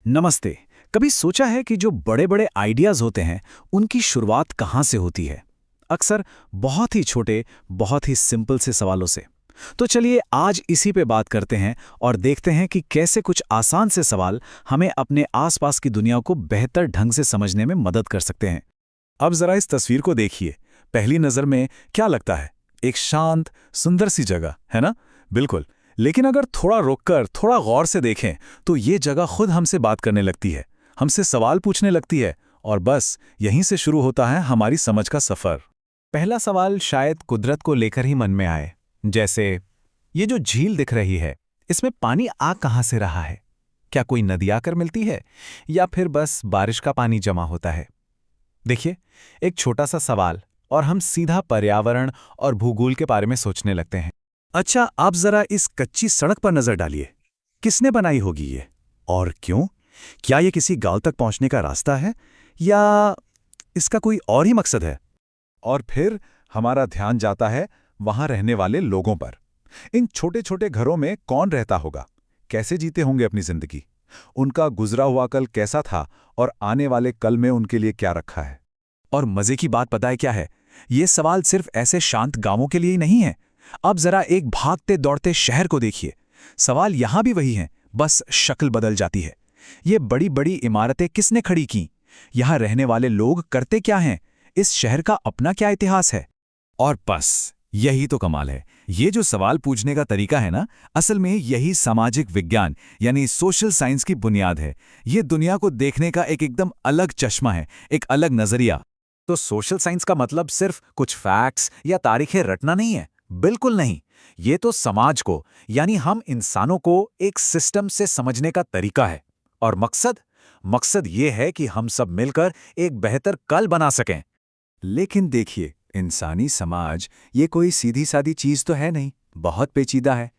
नमस्ते। कभी सोचा है कि जो बड़े बड़े आइडियाज होते हैं उनकी शुरुआत कहाँ से होती है? अक्सर बहुत ही छोटे, बहुत ही सिंपल से सवालों से। तो चलिए आज इसी पे बात करते हैं और देखते हैं कि कैसे कुछ आसान से सवाल हमें अपने आसपास की दुनिया को बेहतर ढंग से समझने में मदद कर सकते हैं। अब जरा इस तस्वीर को देखिए। पहली नजर में क्या लगता है? एक शांत, सुंदर सी जगह, है ना? बिल्कुल। लेकिन अगर थोड़ा रुककर, थोड़ा गौर से देखें, तो ये जगह खुद हमसे बात करने लगती है, हमसे सवाल पूछने लगती है, और बस यहीं से शुरू होता है हमारी समझ का सफर। पहला सवाल शायद कुदरत को लेकर ही मन में आए। जैसे, ये जो झील दिख रही है, इसमें पानी आ कहाँ से रहा है? क्या कोई नदी आकर मिलती है या फिर बस बारिश का पानी जमा होता है? देखिए, एक छोटा सा सवाल और हम सीधा पर्यावरण और भूगोल के बारे में सोचने लगते हैं। अच्छा, आप जरा इस कच्ची सड़क पर नजर डालिए। किसने बनाई होगी ये? और क्यों? क्या ये किसी गांव तक पहुंचने का रास्ता है या इसका कोई और ही मकसद है? और फिर हमारा ध्यान जाता है वहां रहने वाले लोगों पर। इन छोटे छोटे घरों में कौन रहता होगा? कैसे जीते होंगे अपनी जिंदगी? उनका गुजरा हुआ कल कैसा था और आने वाले कल में उनके लिए क्या रखा है? और मजे की बात पता है क्या है? ये सवाल सिर्फ ऐसे शांत गांवों के लिए ही नहीं है। अब जरा एक भागते दौड़ते शहर को देखिए। सवाल यहां भी वही है, बस शक्ल बदल जाती है। ये बड़ी बड़ी इमारतें किसने खड़ी की? यहां रहने वाले लोग करते क्या हैं? इस शहर का अपना क्या इतिहास है? और बस यही तो कमाल है। ये जो सवाल पूछने का तरीका है ना, असल में यही सामाजिक विज्ञान यानी सोशल साइंस की बुनियाद है। ये दुनिया को देखने का एक एकदम अलग चश्मा है, एक अलग नजरिया। तो सोशल साइंस का मतलब सिर्फ कुछ फैक्ट्स या तारीखें रटना नहीं है, बिल्कुल नहीं। ये तो समाज को, यानी हम इंसानों को एक सिस्टम से समझने का तरीका है। और मकसद ये है कि हम सब मिलकर एक बेहतर कल बना सकें। लेकिन देखिए, इंसानी समाज ये कोई सीधी सादी चीज तो है नहीं, बहुत पेचीदा है।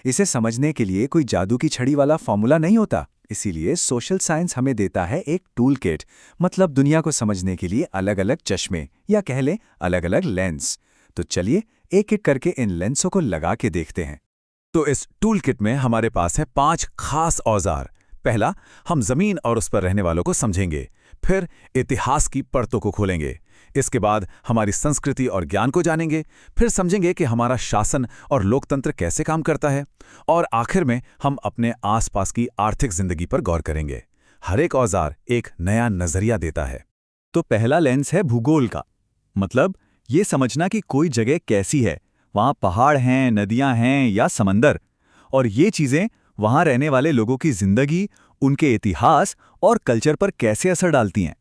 इसे समझने के लिए कोई जादू की छड़ी वाला फॉर्मूला नहीं होता। इसीलिए सोशल साइंस हमें देता है एक टूल किट, मतलब दुनिया को समझने के लिए अलग अलग चश्मे या कह लें अलग अलग लेंस। तो चलिए एक एक करके इन लेंसों को लगा के देखते हैं। तो इस टूल किट में हमारे पास है 5 खास औजार। पहला, हम जमीन और उस पर रहने वालों को समझेंगे। फिर इतिहास की परतों को खोलेंगे। इसके बाद हमारी संस्कृति और ज्ञान को जानेंगे। फिर समझेंगे कि हमारा शासन और लोकतंत्र कैसे काम करता है। और आखिर में हम अपने आसपास की आर्थिक जिंदगी पर गौर करेंगे। हर एक औजार एक नया नजरिया देता है। तो पहला लेंस है भूगोल का, मतलब ये समझना कि कोई जगह कैसी है, वहाँ पहाड़ हैं, नदियाँ हैं या समंदर, और ये चीज़ें वहाँ रहने वाले लोगों की जिंदगी, उनके इतिहास और कल्चर पर कैसे असर डालती हैं।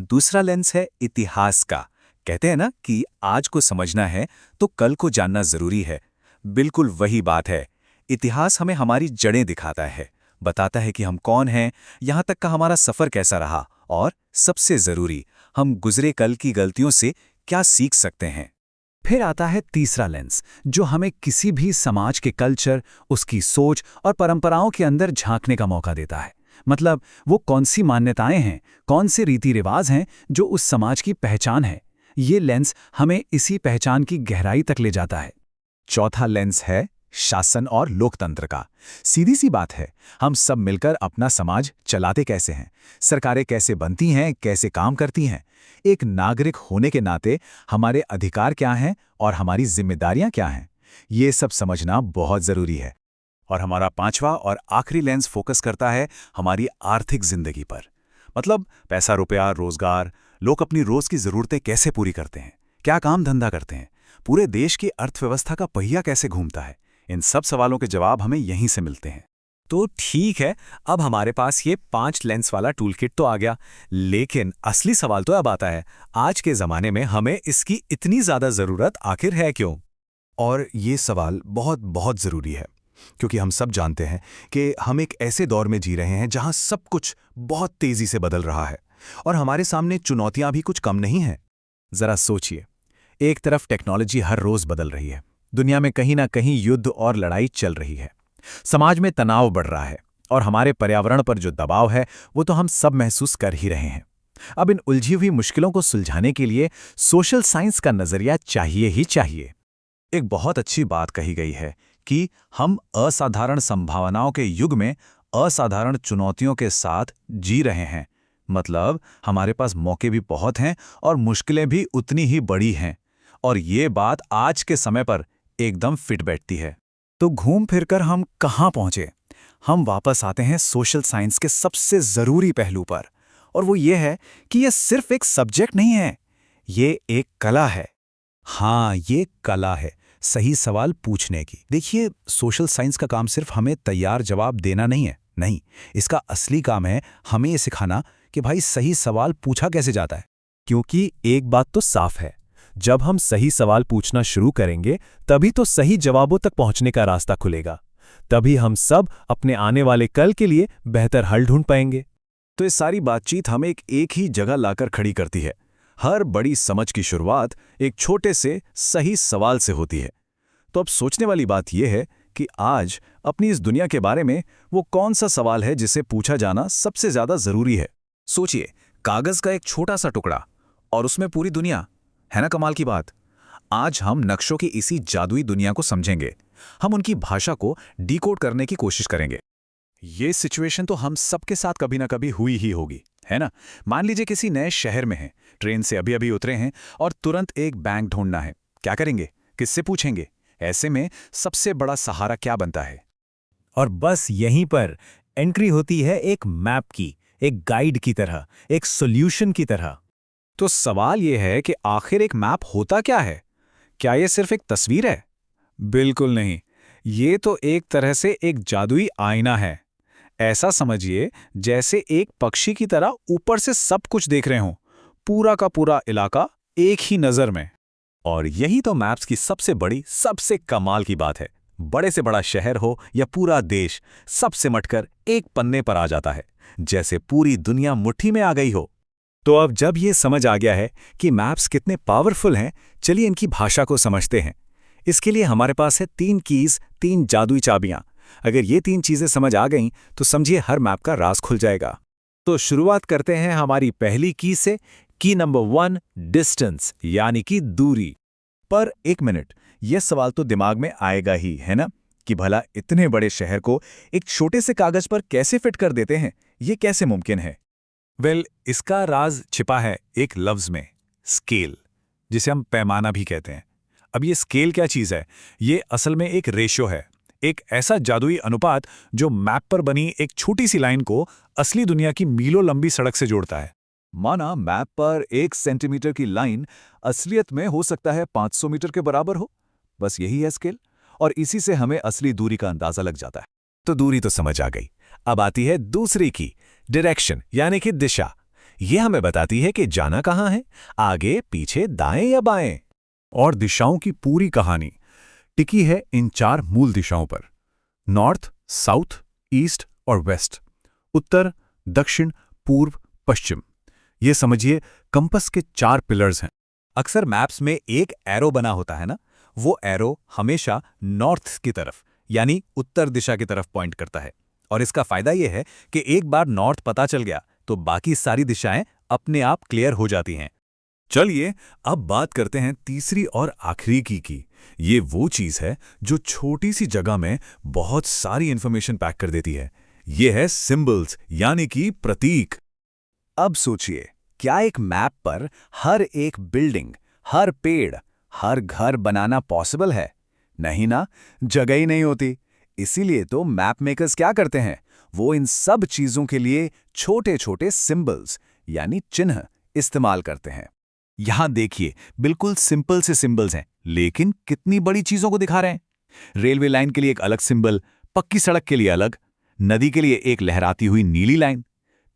दूसरा लेंस है इतिहास का। कहते हैं ना कि आज को समझना है तो कल को जानना जरूरी है। बिल्कुल वही बात है। इतिहास हमें हमारी जड़ें दिखाता है, बताता है कि हम कौन हैं, यहाँ तक का हमारा सफर कैसा रहा, और सबसे जरूरी, हम गुजरे कल की गलतियों से क्या सीख सकते हैं। फिर आता है तीसरा लेंस, जो हमें किसी भी समाज के कल्चर, उसकी सोच और परंपराओं के अंदर झांकने का मौका देता है। मतलब वो कौन सी मान्यताएं हैं, कौन से रीति रिवाज हैं जो उस समाज की पहचान है। ये लेंस हमें इसी पहचान की गहराई तक ले जाता है। चौथा लेंस है शासन और लोकतंत्र का। सीधी सी बात है, हम सब मिलकर अपना समाज चलाते कैसे हैं, सरकारें कैसे बनती हैं, कैसे काम करती हैं। एक नागरिक होने के नाते हमारे अधिकार क्या हैं और हमारी जिम्मेदारियां क्या हैं, ये सब समझना बहुत जरूरी है। और हमारा पांचवा और आखिरी लेंस फोकस करता है हमारी आर्थिक जिंदगी पर। मतलब पैसा, रुपया, रोजगार, लोग अपनी रोज की जरूरतें कैसे पूरी करते हैं, क्या काम धंधा करते हैं, पूरे देश की अर्थव्यवस्था का पहिया कैसे घूमता है। इन सब सवालों के जवाब हमें यहीं से मिलते हैं। तो ठीक है, अब हमारे पास ये 5 लेंस वाला टूल किट तो आ गया, लेकिन असली सवाल तो अब आता है, आज के ज़माने में हमें इसकी इतनी ज़्यादा ज़रूरत आखिर है क्यों? और ये सवाल बहुत बहुत ज़रूरी है, क्योंकि हम सब जानते हैं कि हम एक ऐसे दौर में जी रहे हैं जहां सब कुछ बहुत तेज़ी से बदल रहा है और हमारे सामने चुनौतियां भी कुछ कम नहीं हैं। ज़रा सोचिए, एक तरफ टेक्नोलॉजी हर रोज़ बदल रही है, दुनिया में कहीं ना कहीं युद्ध और लड़ाई चल रही है, समाज में तनाव बढ़ रहा है, और हमारे पर्यावरण पर जो दबाव है वो तो हम सब महसूस कर ही रहे हैं। अब इन उलझी हुई मुश्किलों को सुलझाने के लिए सोशल साइंस का नजरिया चाहिए ही चाहिए। एक बहुत अच्छी बात कही गई है कि हम असाधारण संभावनाओं के युग में असाधारण चुनौतियों के साथ जी रहे हैं। मतलब हमारे पास मौके भी बहुत हैं और मुश्किलें भी उतनी ही बड़ी हैं। और ये बात आज के समय पर एकदम फिट बैठती है। तो घूम फिरकर हम कहाँ पहुँचे? हम वापस आते हैं सोशल साइंस के सबसे ज़रूरी पहलू पर, और वो ये है कि ये सिर्फ एक सब्जेक्ट नहीं है, ये एक कला है। हाँ, ये कला है सही सवाल पूछने की। देखिए, सोशल साइंस का काम सिर्फ हमें तैयार जवाब देना नहीं है। नहीं, इसका असली काम है हमें ये सिखाना कि भाई सही सवाल पूछा कैसे जाता है। क्योंकि एक बात तो साफ है, जब हम सही सवाल पूछना शुरू करेंगे तभी तो सही जवाबों तक पहुंचने का रास्ता खुलेगा। तभी हम सब अपने आने वाले कल के लिए बेहतर हल ढूंढ पाएंगे। तो ये सारी बातचीत हमें एक ही जगह लाकर खड़ी करती है। हर बड़ी समझ की शुरुआत एक छोटे से सही सवाल से होती है। तो अब सोचने वाली बात यह है कि आज अपनी इस दुनिया के बारे में वो कौन सा सवाल है जिसे पूछा जाना सबसे ज्यादा जरूरी है। सोचिए, कागज का एक छोटा सा टुकड़ा और उसमें पूरी दुनिया, है ना कमाल की बात। आज हम नक्शों की इसी जादुई दुनिया को समझेंगे। हम उनकी भाषा को डिकोड करने की कोशिश करेंगे। ये सिचुएशन तो हम सबके साथ कभी ना कभी हुई ही होगी, है ना। मान लीजिए किसी नए शहर में हैं, ट्रेन से अभी अभी उतरे हैं और तुरंत एक बैंक ढूंढना है। क्या करेंगे? किससे पूछेंगे? ऐसे में सबसे बड़ा सहारा क्या बनता है? और बस यहीं पर एंट्री होती है एक मैप की, एक गाइड की तरह, एक सॉल्यूशन की तरह। तो सवाल यह है कि आखिर एक मैप होता क्या है? क्या यह सिर्फ एक तस्वीर है? बिल्कुल नहीं। ये तो एक तरह से एक जादुई आईना है। ऐसा समझिए जैसे एक पक्षी की तरह ऊपर से सब कुछ देख रहे हों, पूरा का पूरा इलाका एक ही नज़र में। और यही तो मैप्स की सबसे बड़ी, सबसे कमाल की बात है। बड़े से बड़ा शहर हो या पूरा देश, सब सिमटकर एक पन्ने पर आ जाता है, जैसे पूरी दुनिया मुट्ठी में आ गई हो। तो अब जब ये समझ आ गया है कि मैप्स कितने पावरफुल हैं, चलिए इनकी भाषा को समझते हैं। इसके लिए हमारे पास है 3 कीज, 3 जादुई चाबियां। अगर ये 3 चीजें समझ आ गईं तो समझिए हर मैप का राज खुल जाएगा। तो शुरुआत करते हैं हमारी पहली की से। की नंबर 1, डिस्टेंस, यानी कि दूरी। पर एक मिनट, यह सवाल तो दिमाग में आएगा ही, है ना, कि भला इतने बड़े शहर को एक छोटे से कागज पर कैसे फिट कर देते हैं? ये कैसे मुमकिन है? इसका राज छिपा है एक लफ्ज में, स्केल, जिसे हम पैमाना भी कहते हैं। अब ये स्केल क्या चीज़ है? ये असल में एक रेशो है, एक ऐसा जादुई अनुपात जो मैप पर बनी एक छोटी सी लाइन को असली दुनिया की मीलों लंबी सड़क से जोड़ता है। माना मैप पर 1 सेंटीमीटर की लाइन असलियत में हो सकता है 500 मीटर के बराबर हो। बस यही है स्केल, और इसी से हमें असली दूरी का अंदाजा लग जाता है। तो दूरी तो समझ आ गई। अब आती है दूसरी की, डायरेक्शन, यानी कि दिशा। ये हमें बताती है कि जाना कहाँ है, आगे, पीछे, दाएं या बाएं। और दिशाओं की पूरी कहानी टिकी है इन 4 मूल दिशाओं पर: नॉर्थ, साउथ, ईस्ट और वेस्ट, उत्तर, दक्षिण, पूर्व, पश्चिम। ये समझिए कंपस के 4 पिलर्स हैं। अक्सर मैप्स में एक एरो बना होता है ना, वो एरो हमेशा नॉर्थ की तरफ, यानी उत्तर दिशा की तरफ पॉइंट करता है। और इसका फायदा यह है कि एक बार नॉर्थ पता चल गया तो बाकी सारी दिशाएं अपने आप क्लियर हो जाती हैं। चलिए अब बात करते हैं तीसरी और आखिरी की। ये वो चीज है जो छोटी सी जगह में बहुत सारी इंफॉर्मेशन पैक कर देती है। ये है सिंबल्स, यानी कि प्रतीक। अब सोचिए, क्या एक मैप पर हर एक बिल्डिंग, हर पेड़, हर घर बनाना पॉसिबल है? नहीं ना, जगह ही नहीं होती। इसीलिए तो मैप मेकर्स क्या करते हैं, वो इन सब चीजों के लिए छोटे छोटे सिंबल्स, यानी चिन्ह इस्तेमाल करते हैं। यहां देखिए, बिल्कुल सिंपल से सिंबल्स हैं, लेकिन कितनी बड़ी चीजों को दिखा रहे हैं। रेलवे लाइन के लिए एक अलग सिंबल, पक्की सड़क के लिए अलग, नदी के लिए एक लहराती हुई नीली लाइन।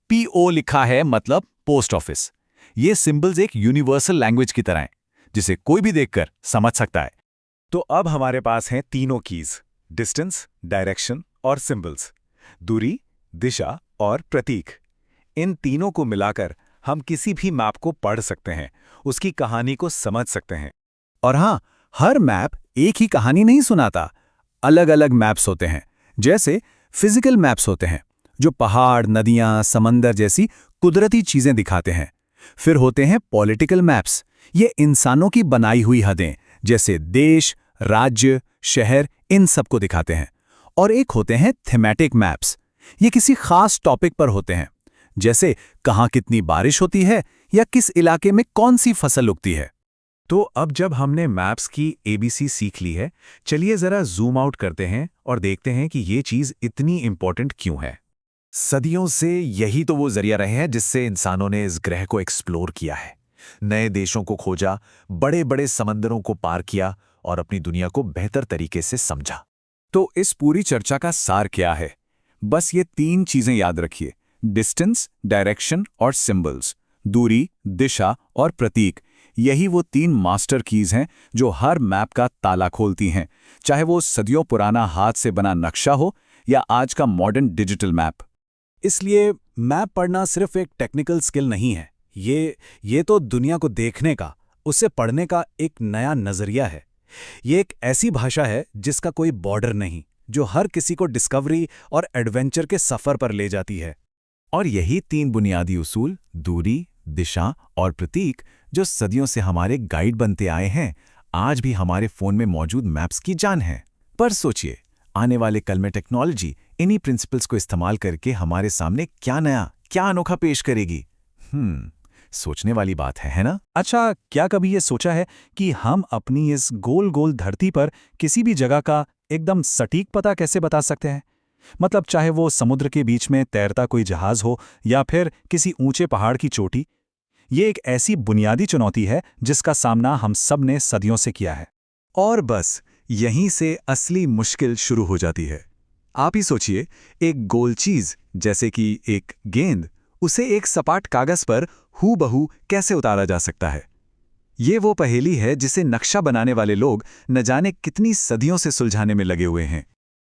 PO लिखा है मतलब पोस्ट ऑफिस। ये सिंबल्स एक यूनिवर्सल लैंग्वेज की तरह हैं, जिसे कोई भी देखकर समझ सकता है। तो अब हमारे पास हैं तीनों कीज, डिस्टेंस, डायरेक्शन और सिंबल्स, दूरी, दिशा और प्रतीक। इन तीनों को मिलाकर हम किसी भी मैप को पढ़ सकते हैं, उसकी कहानी को समझ सकते हैं। और हाँ, हर मैप एक ही कहानी नहीं सुनाता। अलग अलग मैप्स होते हैं, जैसे फिजिकल मैप्स होते हैं जो पहाड़, नदियां, समंदर जैसी कुदरती चीजें दिखाते हैं। फिर होते हैं पॉलिटिकल मैप्स, ये इंसानों की बनाई हुई हदें जैसे देश, राज्य, शहर, इन सब को दिखाते हैं। और एक होते हैं थीमेटिक मैप्स, ये किसी खास टॉपिक पर होते हैं, जैसे कहाँ कितनी बारिश होती है या किस इलाके में कौन सी फसल उगती है। तो अब जब हमने मैप्स की एबीसी सीख ली है, चलिए जरा जूम आउट करते हैं और देखते हैं कि ये चीज इतनी इंपॉर्टेंट क्यों है। सदियों से यही तो वो जरिया रहे हैं जिससे इंसानों ने इस ग्रह को एक्सप्लोर किया है, नए देशों को खोजा, बड़े बड़े समंदरों को पार किया और अपनी दुनिया को बेहतर तरीके से समझा। तो इस पूरी चर्चा का सार क्या है? बस ये 3 चीजें याद रखिए, डिस्टेंस, डायरेक्शन और सिंबल्स, दूरी, दिशा और प्रतीक। यही वो 3 मास्टर कीज हैं जो हर मैप का ताला खोलती हैं, चाहे वो सदियों पुराना हाथ से बना नक्शा हो या आज का मॉडर्न डिजिटल मैप। इसलिए मैप पढ़ना सिर्फ एक टेक्निकल स्किल नहीं है, ये तो दुनिया को देखने का, उसे पढ़ने का एक नया नजरिया है। ये एक ऐसी भाषा है जिसका कोई बॉर्डर नहीं, जो हर किसी को डिस्कवरी और एडवेंचर के सफर पर ले जाती है। और यही 3 बुनियादी उसूल, दूरी, दिशा और प्रतीक, जो सदियों से हमारे गाइड बनते आए हैं, आज भी हमारे फोन में मौजूद मैप्स की जान है। पर सोचिए, आने वाले कल में टेक्नोलॉजी इन्हीं प्रिंसिपल्स को इस्तेमाल करके हमारे सामने क्या नया, क्या अनोखा पेश करेगी। सोचने वाली बात है ना? अच्छा, क्या कभी ये सोचा है कि हम अपनी इस गोल गोल धरती पर किसी भी जगह का एकदम सटीक पता कैसे बता सकते हैं? मतलब चाहे वो समुद्र के बीच में तैरता कोई जहाज हो या फिर किसी ऊंचे पहाड़ की चोटी। ये एक ऐसी बुनियादी चुनौती है जिसका सामना हम सब ने सदियों से किया है। और बस यहीं से असली मुश्किल शुरू हो जाती है। आप ही सोचिए, एक गोल चीज जैसे कि एक गेंद, उसे एक सपाट कागज पर हूबहू कैसे उतारा जा सकता है? ये वो पहेली है जिसे नक्शा बनाने वाले लोग न जाने कितनी सदियों से सुलझाने में लगे हुए हैं।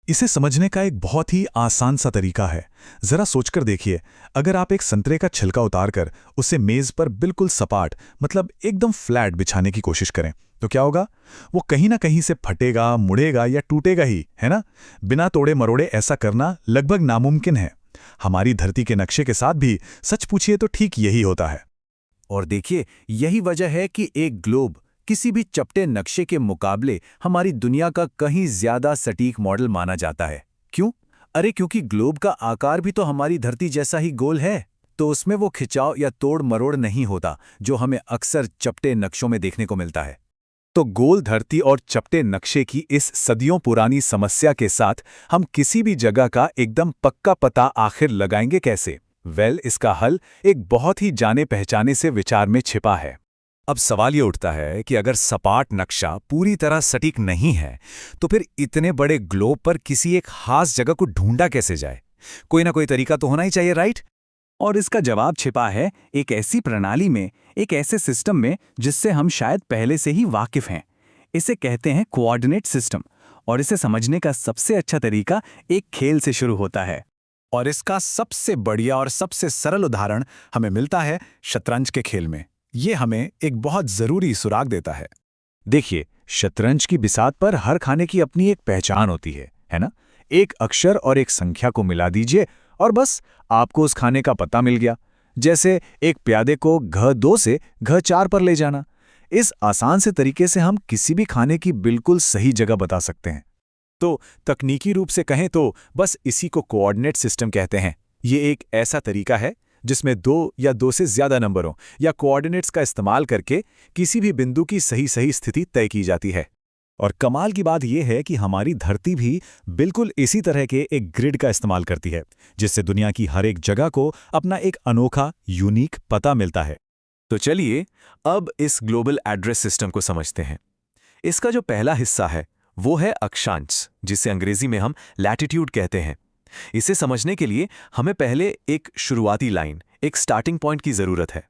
इसे समझने का एक बहुत ही आसान सा तरीका है। जरा सोचकर देखिए, अगर आप एक संतरे का छिलका उतारकर उसे मेज पर बिल्कुल सपाट, मतलब एकदम फ्लैट बिछाने की कोशिश करें, तो क्या होगा? वो कहीं ना कहीं से फटेगा, मुड़ेगा या टूटेगा ही, है ना? बिना तोड़े मरोड़े ऐसा करना लगभग नामुमकिन है। हमारी धरती के नक्शे के साथ भी सच पूछिए तो ठीक यही होता है। और देखिए, यही वजह है कि एक ग्लोब किसी भी चपटे नक्शे के मुकाबले हमारी दुनिया का कहीं ज्यादा सटीक मॉडल माना जाता है। क्यों? अरे क्योंकि ग्लोब का आकार भी तो हमारी धरती जैसा ही गोल है, तो उसमें वो खिंचाव या तोड़ मरोड़ नहीं होता जो हमें अक्सर चपटे नक्शों में देखने को मिलता है। तो गोल धरती और चपटे नक्शे की इस सदियों पुरानी समस्या के साथ हम किसी भी जगह का एकदम पक्का पता आखिर लगाएंगे कैसे? इसका हल एक बहुत ही जाने पहचाने से विचार में छिपा है। अब सवाल ये उठता है कि अगर सपाट नक्शा पूरी तरह सटीक नहीं है, तो फिर इतने बड़े ग्लोब पर किसी एक खास जगह को ढूंढा कैसे जाए? कोई ना कोई तरीका तो होना ही चाहिए, राइट? और इसका जवाब छिपा है एक ऐसी प्रणाली में, एक ऐसे सिस्टम में जिससे हम शायद पहले से ही वाकिफ हैं। इसे कहते हैं कोऑर्डिनेट सिस्टम, और इसे समझने का सबसे अच्छा तरीका एक खेल से शुरू होता है। और इसका सबसे बढ़िया और सबसे सरल उदाहरण हमें मिलता है शतरंज के खेल में। ये हमें एक बहुत जरूरी सुराग देता है। देखिए, शतरंज की बिसात पर हर खाने की अपनी एक पहचान होती है ना? एक अक्षर और एक संख्या को मिला दीजिए और बस आपको उस खाने का पता मिल गया। जैसे एक प्यादे को घ 2 से घ 4 पर ले जाना। इस आसान से तरीके से हम किसी भी खाने की बिल्कुल सही जगह बता सकते हैं। तो तकनीकी रूप से कहें तो बस इसी को कोऑर्डिनेट सिस्टम कहते हैं। ये एक ऐसा तरीका है जिसमें 2 या 2 से ज्यादा नंबरों या कोऑर्डिनेट्स का इस्तेमाल करके किसी भी बिंदु की सही स्थिति तय की जाती है। और कमाल की बात यह है कि हमारी धरती भी बिल्कुल इसी तरह के एक ग्रिड का इस्तेमाल करती है, जिससे दुनिया की हर एक जगह को अपना एक अनोखा, यूनिक पता मिलता है। तो चलिए अब इस ग्लोबल एड्रेस सिस्टम को समझते हैं। इसका जो पहला हिस्सा है वो है अक्षांश, जिसे अंग्रेजी में हम लैटिट्यूड कहते हैं। इसे समझने के लिए हमें पहले एक शुरुआती लाइन, एक स्टार्टिंग पॉइंट की जरूरत है।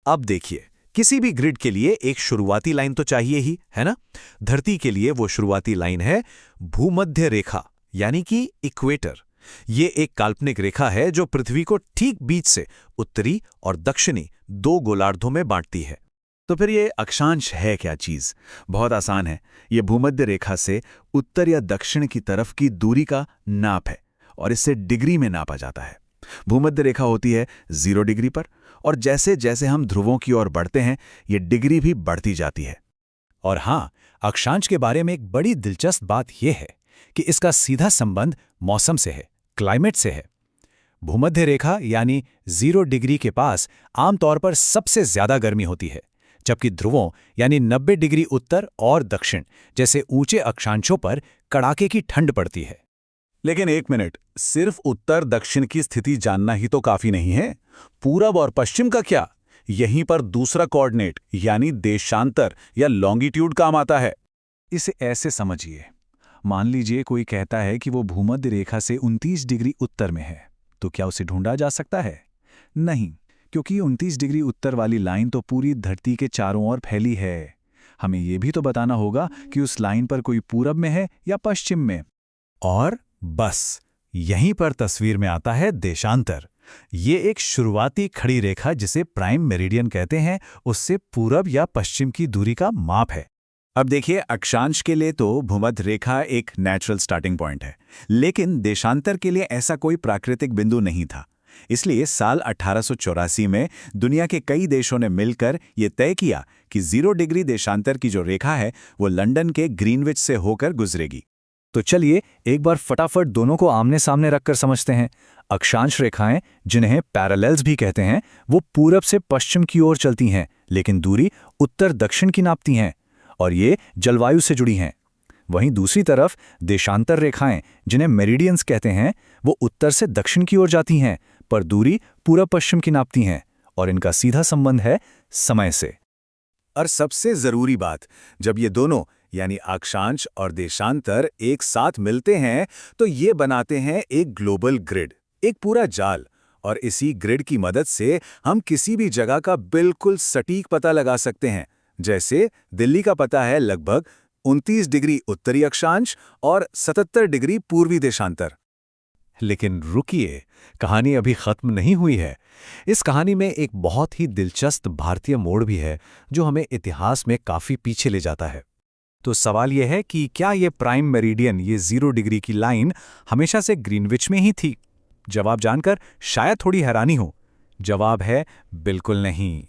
अब देखिए, किसी भी ग्रिड के लिए एक शुरुआती लाइन तो चाहिए ही, है ना? धरती के लिए वो शुरुआती लाइन है भूमध्य रेखा, यानी कि इक्वेटर। ये एक काल्पनिक रेखा है जो पृथ्वी को ठीक बीच से उत्तरी और दक्षिणी 2 गोलार्धों में बांटती है। तो फिर ये अक्षांश है क्या चीज? बहुत आसान है। ये भूमध्य रेखा से उत्तर या दक्षिण की तरफ की दूरी का नाप है और इसे डिग्री में नापा जाता है। भूमध्य रेखा होती है 0 डिग्री पर, और जैसे जैसे हम ध्रुवों की ओर बढ़ते हैं ये डिग्री भी बढ़ती जाती है। और हाँ, अक्षांश के बारे में एक बड़ी दिलचस्प बात यह है कि इसका सीधा संबंध मौसम से है, क्लाइमेट से है। भूमध्य रेखा यानी 0 डिग्री के पास आमतौर पर सबसे ज्यादा गर्मी होती है, जबकि ध्रुवों यानी 90 डिग्री उत्तर और दक्षिण जैसे ऊंचे अक्षांशों पर कड़ाके की ठंड पड़ती है। लेकिन एक मिनट, सिर्फ उत्तर दक्षिण की स्थिति जानना ही तो काफी नहीं है। पूरब और पश्चिम का क्या? यहीं पर दूसरा कोऑर्डिनेट यानी देशांतर या लॉन्गिट्यूड काम आता है। इसे ऐसे समझिए, मान लीजिए कोई कहता है कि वो भूमध्य रेखा से 29 डिग्री उत्तर में है, तो क्या उसे ढूंढा जा सकता है? नहीं, क्योंकि 29 डिग्री उत्तर वाली लाइन तो पूरी धरती के चारों ओर फैली है। हमें ये भी तो बताना होगा कि उस लाइन पर कोई पूरब में है या पश्चिम में। और बस यहीं पर तस्वीर में आता है देशांतर। ये एक शुरुआती खड़ी रेखा जिसे प्राइम मेरिडियन कहते हैं, उससे पूरब या पश्चिम की दूरी का माप है। अब देखिए, अक्षांश के लिए तो भूमध्य रेखा एक नेचुरल स्टार्टिंग पॉइंट है, लेकिन देशांतर के लिए ऐसा कोई प्राकृतिक बिंदु नहीं था। इसलिए साल 1884 में दुनिया के कई देशों ने मिलकर ये तय किया कि 0 डिग्री देशांतर की जो रेखा है वो लंदन के ग्रीनविच से होकर गुजरेगी। तो चलिए एक बार फटाफट दोनों को आमने सामने रखकर समझते हैं। अक्षांश रेखाएं, जिन्हें पैरेलल्स भी कहते हैं, वो पूरब से पश्चिम की ओर चलती हैं, लेकिन दूरी उत्तर दक्षिण की नापती हैं, और ये जलवायु से जुड़ी हैं। वहीं दूसरी तरफ देशांतर रेखाएं, जिन्हें मेरिडियंस कहते हैं, वो उत्तर से दक्षिण की ओर जाती हैं, पर दूरी पूरब पश्चिम की नापती हैं, और इनका सीधा संबंध है समय से। और सबसे जरूरी बात, जब ये दोनों यानी अक्षांश और देशांतर एक साथ मिलते हैं तो ये बनाते हैं एक ग्लोबल ग्रिड, एक पूरा जाल। और इसी ग्रिड की मदद से हम किसी भी जगह का बिल्कुल सटीक पता लगा सकते हैं। जैसे दिल्ली का पता है लगभग 29 डिग्री उत्तरी अक्षांश और 77 डिग्री पूर्वी देशांतर। लेकिन रुकिए, कहानी अभी खत्म नहीं हुई है। इस कहानी में एक बहुत ही दिलचस्प भारतीय मोड़ भी है जो हमें इतिहास में काफी पीछे ले जाता है। तो सवाल यह है कि क्या ये प्राइम मेरिडियन, ये 0 डिग्री की लाइन हमेशा से ग्रीनविच में ही थी? जवाब जानकर शायद थोड़ी हैरानी हो। जवाब है बिल्कुल नहीं।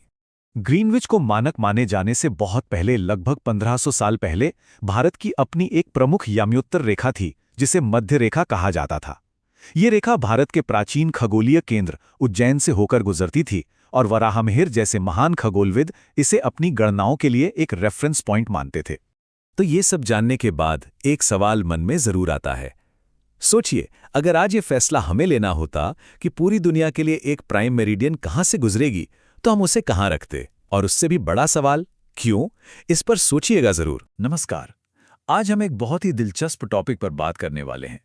ग्रीनविच को मानक माने जाने से बहुत पहले, लगभग 1500 साल पहले, भारत की अपनी एक प्रमुख याम्योत्तर रेखा थी जिसे मध्य रेखा कहा जाता था। ये रेखा भारत के प्राचीन खगोलीय केंद्र उज्जैन से होकर गुजरती थी और वराहमिहिर जैसे महान खगोलविद इसे अपनी गणनाओं के लिए एक रेफरेंस पॉइंट मानते थे। तो ये सब जानने के बाद एक सवाल मन में जरूर आता है। सोचिए, अगर आज ये फैसला हमें लेना होता कि पूरी दुनिया के लिए एक प्राइम मेरिडियन कहाँ से गुजरेगी, तो हम उसे कहाँ रखते? और उससे भी बड़ा सवाल, क्यों? इस पर सोचिएगा जरूर। नमस्कार, आज हम एक बहुत ही दिलचस्प टॉपिक पर बात करने वाले हैं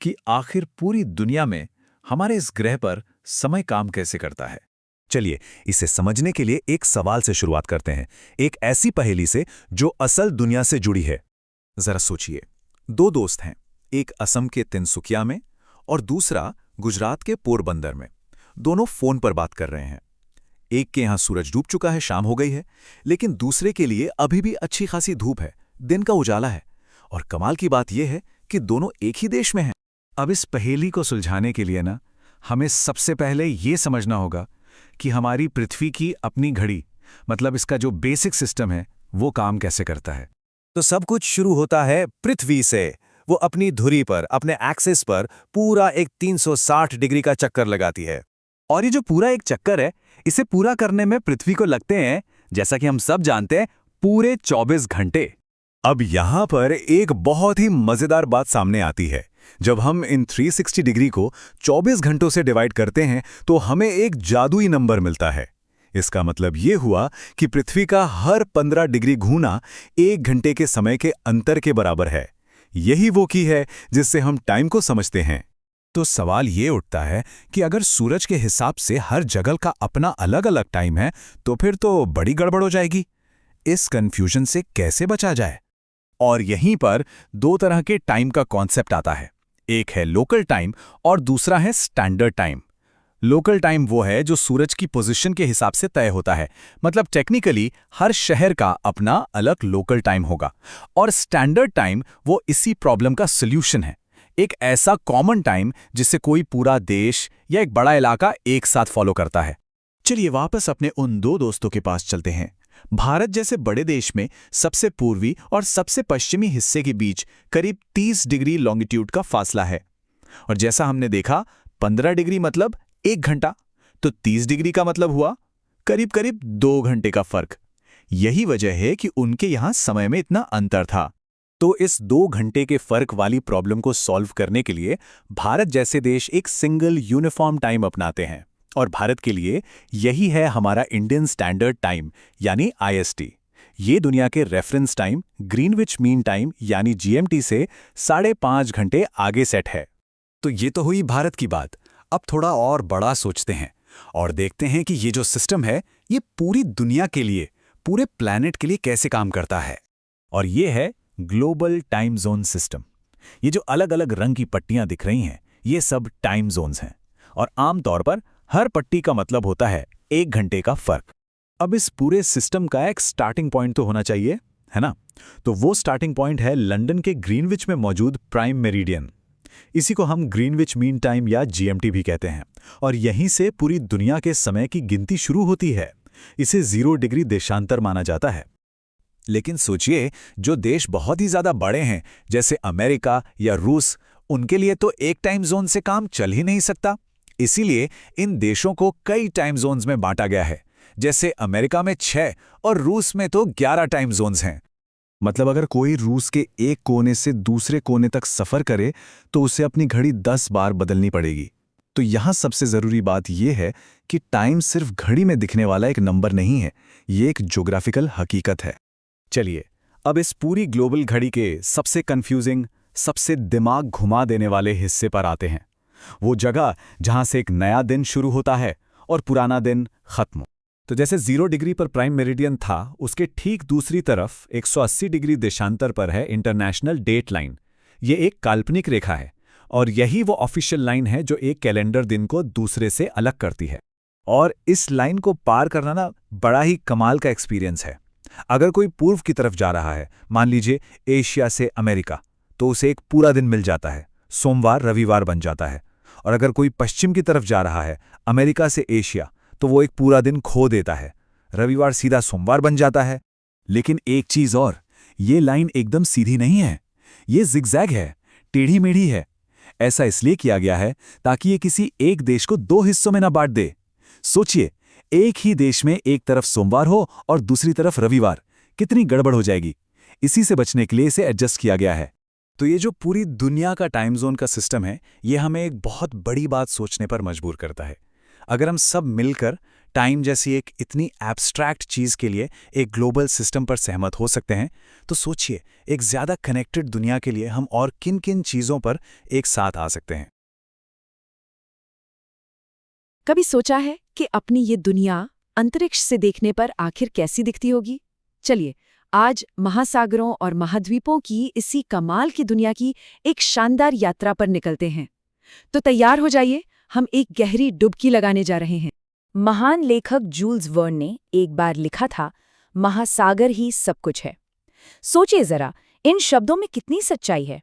कि आखिर पूरी दुनिया में हमारे इस ग्रह पर समय काम कैसे करता है। चलिए इसे समझने के लिए एक सवाल से शुरुआत करते हैं, एक ऐसी पहेली से जो असल दुनिया से जुड़ी है। जरा सोचिए, 2 दोस्त हैं, एक असम के तिनसुकिया में और दूसरा गुजरात के पोरबंदर में। दोनों फोन पर बात कर रहे हैं। एक के यहां सूरज डूब चुका है, शाम हो गई है, लेकिन दूसरे के लिए अभी भी अच्छी खासी धूप है, दिन का उजाला है। और कमाल की बात यह है कि दोनों एक ही देश में हैं। अब इस पहेली को सुलझाने के लिए ना, हमें सबसे पहले ये समझना होगा कि हमारी पृथ्वी की अपनी घड़ी, मतलब इसका जो बेसिक सिस्टम है, वो काम कैसे करता है। तो सब कुछ शुरू होता है पृथ्वी से। वो अपनी धुरी पर, अपने एक्सिस पर पूरा एक 360 डिग्री का चक्कर लगाती है। और ये जो पूरा एक चक्कर है, इसे पूरा करने में पृथ्वी को लगते हैं, जैसा कि हम सब जानते हैं, पूरे 24 घंटे। अब यहां पर एक बहुत ही मजेदार बात सामने आती है। जब हम इन 360 डिग्री को 24 घंटों से डिवाइड करते हैं तो हमें एक जादुई नंबर मिलता है। इसका मतलब ये हुआ कि पृथ्वी का हर 15 डिग्री घूमना 1 घंटे के समय के अंतर के बराबर है। यही वो की है जिससे हम टाइम को समझते हैं। तो सवाल ये उठता है कि अगर सूरज के हिसाब से हर जगह का अपना अलग अलग टाइम है, तो फिर तो बड़ी गड़बड़ हो जाएगी। इस कंफ्यूजन से कैसे बचा जाए? और यहीं पर 2 तरह के टाइम का कॉन्सेप्ट आता है। एक है लोकल टाइम और दूसरा है स्टैंडर्ड टाइम। लोकल टाइम वो है जो सूरज की पोजीशन के हिसाब से तय होता है, मतलब टेक्निकली हर शहर का अपना अलग लोकल टाइम होगा। और स्टैंडर्ड टाइम वो इसी प्रॉब्लम का सॉल्यूशन है, एक ऐसा कॉमन टाइम जिसे कोई पूरा देश या एक बड़ा इलाका एक साथ फॉलो करता है। चलिए वापस अपने उन 2 दोस्तों के पास चलते हैं। भारत जैसे बड़े देश में सबसे पूर्वी और सबसे पश्चिमी हिस्से के बीच करीब 30 डिग्री लॉन्गिट्यूड का फासला है। और जैसा हमने देखा, 15 डिग्री मतलब 1 घंटा, तो 30 डिग्री का मतलब हुआ करीब करीब 2 घंटे का फर्क। यही वजह है कि उनके यहां समय में इतना अंतर था। तो इस 2 घंटे के फर्क वाली प्रॉब्लम को सॉल्व करने के लिए भारत जैसे देश एक सिंगल यूनिफॉर्म टाइम अपनाते हैं, और भारत के लिए यही है हमारा इंडियन स्टैंडर्ड टाइम यानी IST। ये दुनिया के reference time Greenwich mean time यानी GMT से 5.5 घंटे आगे सेट है। तो ये तो हुई भारत की बात। अब थोड़ा और बड़ा सोचते हैं और देखते हैं कि ये जो सिस्टम है ये पूरी दुनिया के लिए, पूरे प्लैनेट के लिए कैसे काम करता है। और ये है ग्लोबल टाइम जोन सिस्टम। ये जो अलग अलग रंग की पट्टियां दिख रही हैं, ये सब टाइम जोन्स हैं, और आमतौर पर हर पट्टी का मतलब होता है 1 घंटे का फर्क। अब इस पूरे सिस्टम का एक स्टार्टिंग पॉइंट तो होना चाहिए, है ना? तो वो स्टार्टिंग पॉइंट है लंदन के ग्रीनविच में मौजूद प्राइम मेरिडियन। इसी को हम ग्रीनविच मीन टाइम या GMT भी कहते हैं, और यहीं से पूरी दुनिया के समय की गिनती शुरू होती है। इसे 0 डिग्री देशांतर माना जाता है। लेकिन सोचिए, जो देश बहुत ही ज्यादा बड़े हैं जैसे अमेरिका या रूस, उनके लिए तो एक टाइम जोन से काम चल ही नहीं सकता। इसीलिए इन देशों को कई टाइम जोन्स में बांटा गया है। जैसे अमेरिका में 6 और रूस में तो 11 टाइम जोन्स हैं। मतलब अगर कोई रूस के एक कोने से दूसरे कोने तक सफर करे तो उसे अपनी घड़ी 10 बार बदलनी पड़ेगी। तो यहाँ सबसे ज़रूरी बात यह है कि टाइम सिर्फ घड़ी में दिखने वाला एक नंबर नहीं है, ये एक ज्योग्राफिकल हकीकत है। चलिए, अब इस पूरी ग्लोबल घड़ी के सबसे कंफ्यूजिंग, सबसे दिमाग घुमा देने वाले हिस्से पर आते हैं। वो जगह जहां से एक नया दिन शुरू होता है और पुराना दिन खत्म। तो जैसे 0 डिग्री पर प्राइम मेरिडियन था, उसके ठीक दूसरी तरफ 180 डिग्री देशांतर पर है इंटरनेशनल डेट लाइन। ये एक काल्पनिक रेखा है, और यही वो ऑफिशियल लाइन है जो एक कैलेंडर दिन को दूसरे से अलग करती है। और इस लाइन को पार करना ना बड़ा ही कमाल का एक्सपीरियंस है। अगर कोई पूर्व की तरफ जा रहा है, मान लीजिए एशिया से अमेरिका, तो उसे एक पूरा दिन मिल जाता है, सोमवार रविवार बन जाता है। और अगर कोई पश्चिम की तरफ जा रहा है, अमेरिका से एशिया, तो वो एक पूरा दिन खो देता है, रविवार सीधा सोमवार बन जाता है। लेकिन एक चीज और, ये लाइन एकदम सीधी नहीं है, ये जिगजैग है, टेढ़ी मेढ़ी है। ऐसा इसलिए किया गया है ताकि ये किसी एक देश को 2 हिस्सों में ना बांट दे। सोचिए, एक ही देश में एक तरफ सोमवार हो और दूसरी तरफ रविवार, कितनी गड़बड़ हो जाएगी। इसी से बचने के लिए इसे एडजस्ट किया गया है। तो ये जो पूरी दुनिया का टाइम जोन का सिस्टम है, ये हमें एक बहुत बड़ी बात सोचने पर मजबूर करता है। अगर हम सब मिलकर टाइम जैसी एक इतनी एब्स्ट्रैक्ट चीज के लिए एक ग्लोबल सिस्टम पर सहमत हो सकते हैं, तो सोचिए एक ज्यादा कनेक्टेड दुनिया के लिए हम और किन किन चीजों पर एक साथ आ सकते हैं। कभी सोचा है कि अपनी ये दुनिया अंतरिक्ष से देखने पर आखिर कैसी दिखती होगी? चलिए, आज महासागरों और महाद्वीपों की इसी कमाल की दुनिया की एक शानदार यात्रा पर निकलते हैं। तो तैयार हो जाइए, हम एक गहरी डुबकी लगाने जा रहे हैं। महान लेखक जूल्स वर्न ने एक बार लिखा था, महासागर ही सब कुछ है। सोचिए जरा, इन शब्दों में कितनी सच्चाई है।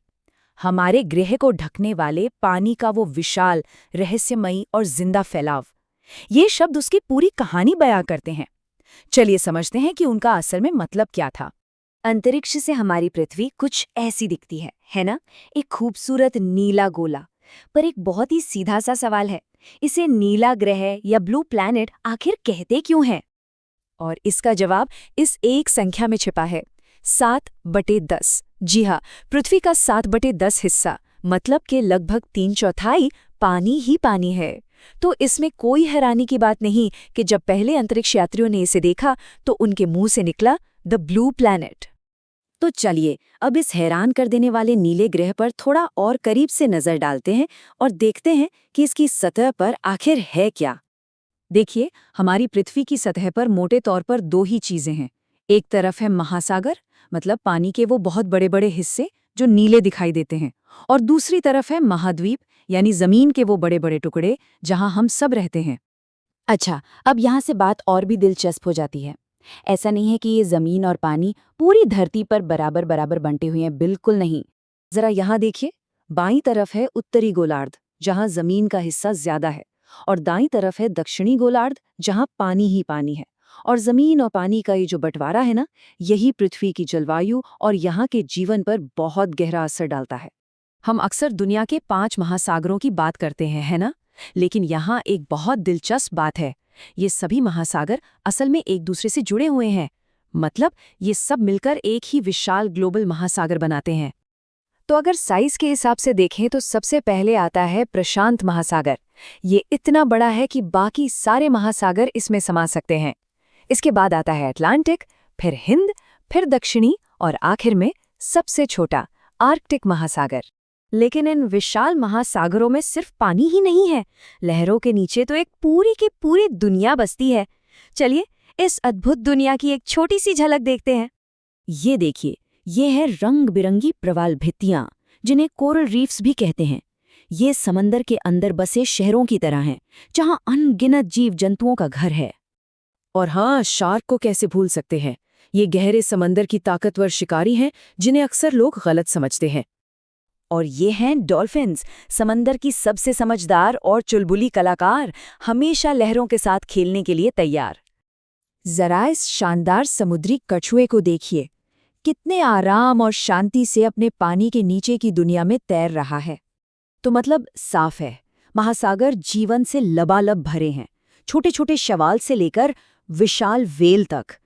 हमारे ग्रह को ढकने वाले पानी का वो विशाल, रहस्यमयी और जिंदा फैलाव, ये शब्द उसकी पूरी कहानी बयां करते हैं। चलिए समझते हैं कि उनका असल में मतलब क्या था। अंतरिक्ष से हमारी पृथ्वी कुछ ऐसी दिखती है ना? एक खूबसूरत नीला गोला। पर एक बहुत ही सीधा सा सवाल है, इसे नीला ग्रह या ब्लू प्लैनेट आखिर कहते क्यों हैं? और इसका जवाब इस एक संख्या में छिपा है, 7/10। जी हाँ, पृथ्वी का 7/10 हिस्सा, मतलब कि लगभग 3/4 पानी ही पानी है। तो इसमें कोई हैरानी की बात नहीं कि जब पहले अंतरिक्ष यात्रियों ने इसे देखा तो उनके मुंह से निकला द ब्लू प्लैनेट। तो चलिए अब इस हैरान कर देने वाले नीले ग्रह पर थोड़ा और करीब से नजर डालते हैं और देखते हैं कि इसकी सतह पर आखिर है क्या। देखिए, हमारी पृथ्वी की सतह पर मोटे तौर पर 2 ही चीजें हैं। एक तरफ है महासागर, मतलब पानी के वो बहुत बड़े बड़े हिस्से जो नीले दिखाई देते हैं, और दूसरी तरफ है महाद्वीप, यानी जमीन के वो बड़े बड़े टुकड़े जहां हम सब रहते हैं। अच्छा, अब यहाँ से बात और भी दिलचस्प हो जाती है। ऐसा नहीं है कि ये जमीन और पानी पूरी धरती पर बराबर बराबर बंटे हुए हैं, बिल्कुल नहीं। जरा यहाँ देखिए, बाईं तरफ है उत्तरी गोलार्ध, जहां जमीन का हिस्सा ज्यादा है, और दाईं तरफ है दक्षिणी गोलार्ध, जहां पानी ही पानी है। और जमीन और पानी का ये जो बंटवारा है ना, यही पृथ्वी की जलवायु और यहाँ के जीवन पर बहुत गहरा असर डालता है। हम अक्सर दुनिया के 5 महासागरों की बात करते हैं, है ना? लेकिन यहाँ एक बहुत दिलचस्प बात है। ये सभी महासागर असल में एक दूसरे से जुड़े हुए हैं। मतलब ये सब मिलकर एक ही विशाल ग्लोबल महासागर बनाते हैं। तो अगर साइज के हिसाब से देखें तो सबसे पहले आता है प्रशांत महासागर। ये इतना बड़ा है कि बाकी सारे महासागर इसमें समा सकते हैं। इसके बाद आता है अटलांटिक, फिर हिंद, फिर दक्षिणी और आखिर में सबसे छोटा आर्कटिक महासागर। लेकिन इन विशाल महासागरों में सिर्फ पानी ही नहीं है, लहरों के नीचे तो एक पूरी की पूरी दुनिया बसती है। चलिए इस अद्भुत दुनिया की एक छोटी सी झलक देखते हैं। ये देखिए, ये है रंग बिरंगी प्रवाल भित्तियां, जिन्हें कोरल रीफ्स भी कहते हैं। ये समंदर के अंदर बसे शहरों की तरह हैं, जहां अनगिनत जीव जंतुओं का घर है। और हाँ, शार्क को कैसे भूल सकते हैं। ये गहरे समंदर की ताकतवर शिकारी हैं, जिन्हें अक्सर लोग गलत समझते हैं। और ये हैं डॉल्फिन्स, समंदर की सबसे समझदार और चुलबुली कलाकार, हमेशा लहरों के साथ खेलने के लिए तैयार। जरा इस शानदार समुद्री कछुए को देखिए, कितने आराम और शांति से अपने पानी के नीचे की दुनिया में तैर रहा है। तो मतलब साफ है, महासागर जीवन से लबालब भरे हैं, छोटे छोटे शैवाल से लेकर विशाल व्हेल तक।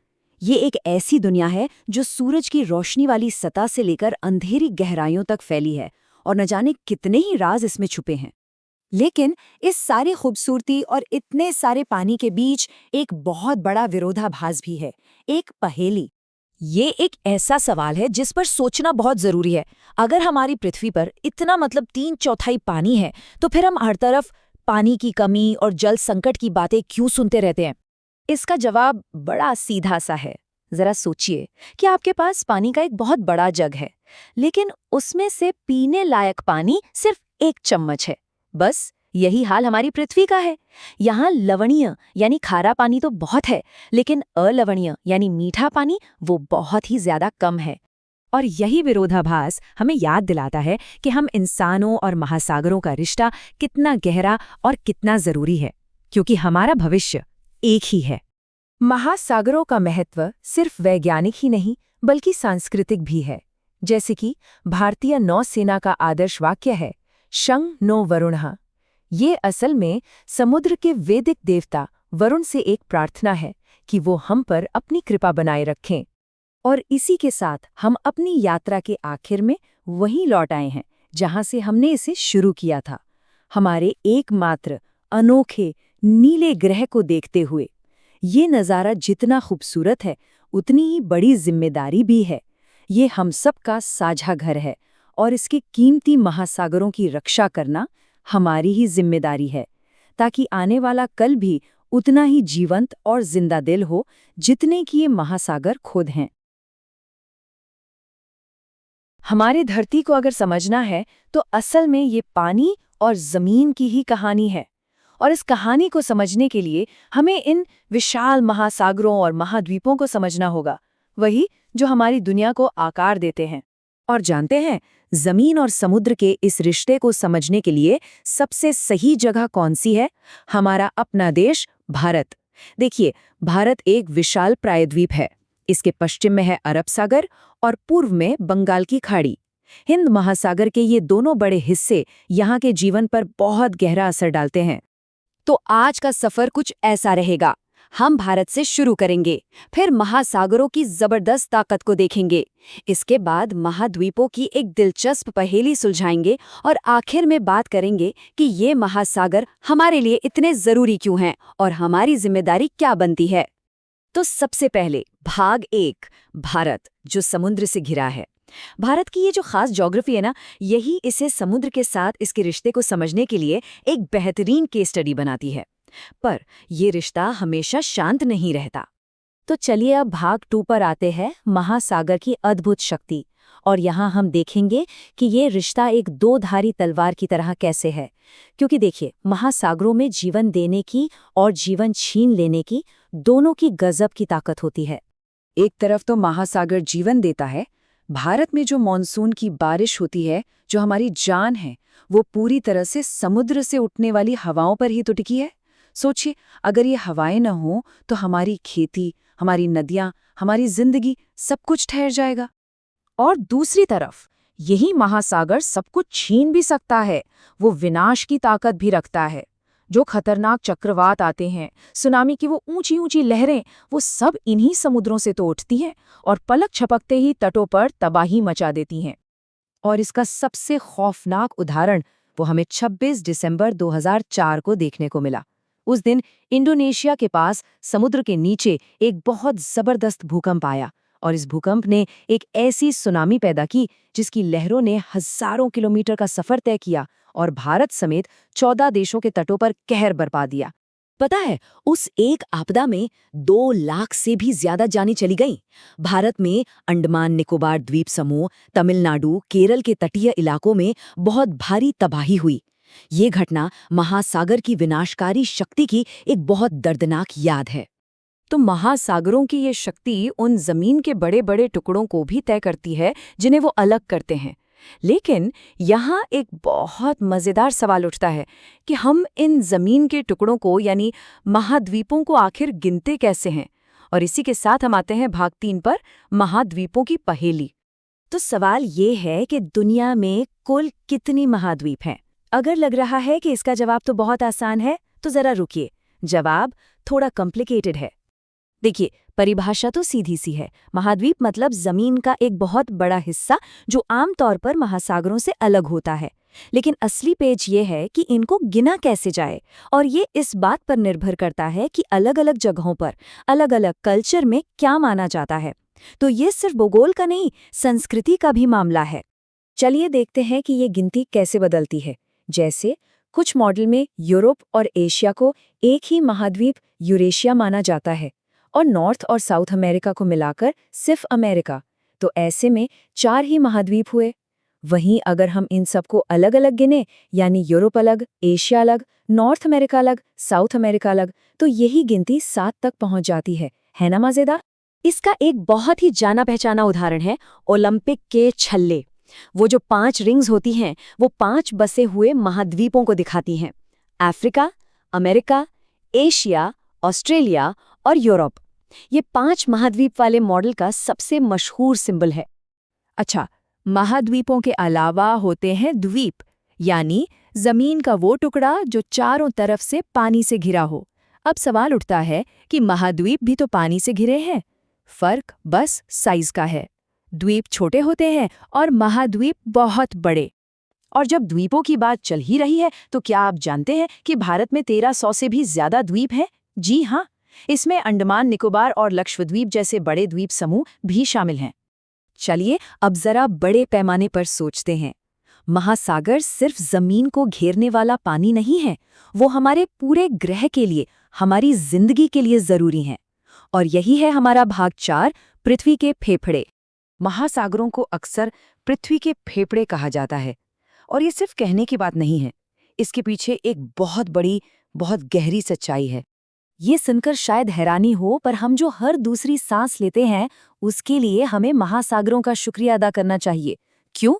ये एक ऐसी दुनिया है जो सूरज की रोशनी वाली सतह से लेकर अंधेरी गहराइयों तक फैली है, और न जाने कितने ही राज इसमें छुपे हैं। लेकिन इस सारी खूबसूरती और इतने सारे पानी के बीच एक बहुत बड़ा विरोधाभास भी है, एक पहेली। ये एक ऐसा सवाल है जिस पर सोचना बहुत जरूरी है। अगर हमारी पृथ्वी पर इतना मतलब 3/4 पानी है, तो फिर हम हर तरफ पानी की कमी और जल संकट की बातें क्यों सुनते रहते हैं? इसका जवाब बड़ा सीधा सा है। जरा सोचिए कि आपके पास पानी का एक बहुत बड़ा जग है, लेकिन उसमें से पीने लायक पानी सिर्फ 1 चम्मच है। बस यही हाल हमारी पृथ्वी का है। यहाँ लवणीय यानी खारा पानी तो बहुत है, लेकिन अलवणीय यानी मीठा पानी वो बहुत ही ज्यादा कम है। और यही विरोधाभास हमें याद दिलाता है कि हम इंसानों और महासागरों का रिश्ता कितना गहरा और कितना जरूरी है, क्योंकि हमारा भविष्य एक ही है। महासागरों का महत्व सिर्फ वैज्ञानिक ही नहीं बल्कि सांस्कृतिक भी है। जैसे कि भारतीय नौसेना का आदर्श वाक्य है, शं नो वरुणः। ये असल में समुद्र के वैदिक देवता वरुण से एक प्रार्थना है कि वो हम पर अपनी कृपा बनाए रखें। और इसी के साथ हम अपनी यात्रा के आखिर में वहीं लौट आए हैं जहां से हमने इसे शुरू किया था, हमारे एकमात्र अनोखे नीले ग्रह को देखते हुए। ये नज़ारा जितना खूबसूरत है, उतनी ही बड़ी जिम्मेदारी भी है। ये हम सबका साझा घर है, और इसके कीमती महासागरों की रक्षा करना हमारी ही जिम्मेदारी है, ताकि आने वाला कल भी उतना ही जीवंत और जिंदा दिल हो जितने कि ये महासागर खुद हैं। हमारी धरती को अगर समझना है तो असल में ये पानी और जमीन की ही कहानी है, और इस कहानी को समझने के लिए हमें इन विशाल महासागरों और महाद्वीपों को समझना होगा, वही जो हमारी दुनिया को आकार देते हैं। और जानते हैं, जमीन और समुद्र के इस रिश्ते को समझने के लिए सबसे सही जगह कौन सी है? हमारा अपना देश भारत। देखिए, भारत एक विशाल प्रायद्वीप है। इसके पश्चिम में है अरब सागर और पूर्व में बंगाल की खाड़ी। हिंद महासागर के ये दोनों बड़े हिस्से यहाँ के जीवन पर बहुत गहरा असर डालते हैं। तो आज का सफर कुछ ऐसा रहेगा। हम भारत से शुरू करेंगे, फिर महासागरों की जबरदस्त ताकत को देखेंगे, इसके बाद महाद्वीपों की एक दिलचस्प पहेली सुलझाएंगे, और आखिर में बात करेंगे कि ये महासागर हमारे लिए इतने जरूरी क्यों हैं और हमारी जिम्मेदारी क्या बनती है। तो सबसे पहले भाग 1, भारत, जो समुद्र से घिरा है। भारत की ये जो खास ज्योग्राफी है ना, यही इसे समुद्र के साथ इसके रिश्ते को समझने के लिए एक बेहतरीन केस स्टडी बनाती है। पर ये रिश्ता हमेशा शांत नहीं रहता। तो चलिए अब भाग 2 पर आते हैं, महासागर की अद्भुत शक्ति। और यहाँ हम देखेंगे कि ये रिश्ता एक 2-धारी तलवार की तरह कैसे है। क्योंकि देखिए, महासागरों में जीवन देने की और जीवन छीन लेने की दोनों की गजब की ताकत होती है। एक तरफ तो महासागर जीवन देता है, भारत में जो मॉनसून की बारिश होती है, जो हमारी जान है, वो पूरी तरह से समुद्र से उठने वाली हवाओं पर ही तो टिकी है। सोचिए, अगर ये हवाएं न हों तो हमारी खेती, हमारी नदियां, हमारी जिंदगी सब कुछ ठहर जाएगा। और दूसरी तरफ यही महासागर सब कुछ छीन भी सकता है, वो विनाश की ताकत भी रखता है। जो खतरनाक चक्रवात आते हैं, सुनामी की वो ऊंची ऊंची लहरें, वो सब इन्हीं समुद्रों से तो उठती हैं और पलक झपकते ही तटों पर तबाही मचा देती हैं। और इसका सबसे खौफनाक उदाहरण वो हमें 26 दिसंबर 2004 को देखने को मिला। उस दिन इंडोनेशिया के पास समुद्र के नीचे एक बहुत जबरदस्त भूकंप आया और इस भूकंप ने एक ऐसी सुनामी पैदा की जिसकी लहरों ने हजारों किलोमीटर का सफर तय किया और भारत समेत 14 देशों के तटों पर कहर बरपा दिया। पता है, उस एक आपदा में 2 लाख से भी ज्यादा जानें चली गईं। भारत में अंडमान निकोबार द्वीप समूह, तमिलनाडु, केरल के तटीय इलाकों में बहुत भारी तबाही हुई। ये घटना महासागर की विनाशकारी शक्ति की एक बहुत दर्दनाक याद है। तो महासागरों की ये शक्ति उन जमीन के बड़े बड़े टुकड़ों को भी तय करती है जिन्हें वो अलग करते हैं। लेकिन यहाँ एक बहुत मजेदार सवाल उठता है कि हम इन जमीन के टुकड़ों को यानी महाद्वीपों को आखिर गिनते कैसे हैं। और इसी के साथ हम आते हैं भाग 3 पर, महाद्वीपों की पहेली। तो सवाल ये है कि दुनिया में कुल कितनी महाद्वीप हैं? अगर लग रहा है कि इसका जवाब तो बहुत आसान है, तो जरा रुकिए, जवाब थोड़ा कॉम्प्लिकेटेड है। देखिए, परिभाषा तो सीधी सी है। महाद्वीप मतलब जमीन का एक बहुत बड़ा हिस्सा जो आमतौर पर महासागरों से अलग होता है। लेकिन असली पेच ये है कि इनको गिना कैसे जाए, और ये इस बात पर निर्भर करता है कि अलग अलग जगहों पर अलग अलग कल्चर में क्या माना जाता है। तो ये सिर्फ भूगोल का नहीं, संस्कृति का भी मामला है। चलिए देखते हैं कि ये गिनती कैसे बदलती है। जैसे कुछ मॉडल में यूरोप और एशिया को एक ही महाद्वीप यूरेशिया माना जाता है और नॉर्थ और साउथ अमेरिका को मिलाकर सिर्फ अमेरिका। तो ऐसे में 4 ही महाद्वीप हुए। वहीं अगर हम इन सबको अलग अलग गिने, यानी यूरोप अलग, एशिया अलग, नॉर्थ अमेरिका अलग, साउथ अमेरिका अलग, तो यही गिनती 7 तक पहुंच जाती है ना मजेदार? इसका एक बहुत ही जाना पहचाना उदाहरण है ओलंपिक के छल्ले। वो जो 5 रिंग्स होती हैं, वो 5 बसे हुए महाद्वीपों को दिखाती हैं। अफ्रीका, अमेरिका, एशिया, ऑस्ट्रेलिया और यूरोप। ये 5 महाद्वीप वाले मॉडल का सबसे मशहूर सिंबल है। अच्छा, महाद्वीपों के अलावा होते हैं द्वीप, यानी जमीन का वो टुकड़ा जो चारों तरफ से पानी से घिरा हो। अब सवाल उठता है कि महाद्वीप भी तो पानी से घिरे हैं, फर्क बस साइज का है। द्वीप छोटे होते हैं और महाद्वीप बहुत बड़े। और जब द्वीपों की बात चल ही रही है, तो क्या आप जानते हैं कि भारत में 1300 से भी ज्यादा द्वीप हैं? जी हाँ, इसमें अंडमान निकोबार और लक्षद्वीप जैसे बड़े द्वीप समूह भी शामिल हैं। चलिए अब जरा बड़े पैमाने पर सोचते हैं। महासागर सिर्फ जमीन को घेरने वाला पानी नहीं है, वो हमारे पूरे ग्रह के लिए, हमारी जिंदगी के लिए जरूरी हैं। और यही है हमारा भाग 4, पृथ्वी के फेफड़े। महासागरों को अक्सर पृथ्वी के फेफड़े कहा जाता है, और ये सिर्फ कहने की बात नहीं है। इसके पीछे एक बहुत बड़ी, बहुत गहरी सच्चाई है। ये सुनकर शायद हैरानी हो, पर हम जो हर दूसरी सांस लेते हैं, उसके लिए हमें महासागरों का शुक्रिया अदा करना चाहिए। क्यों?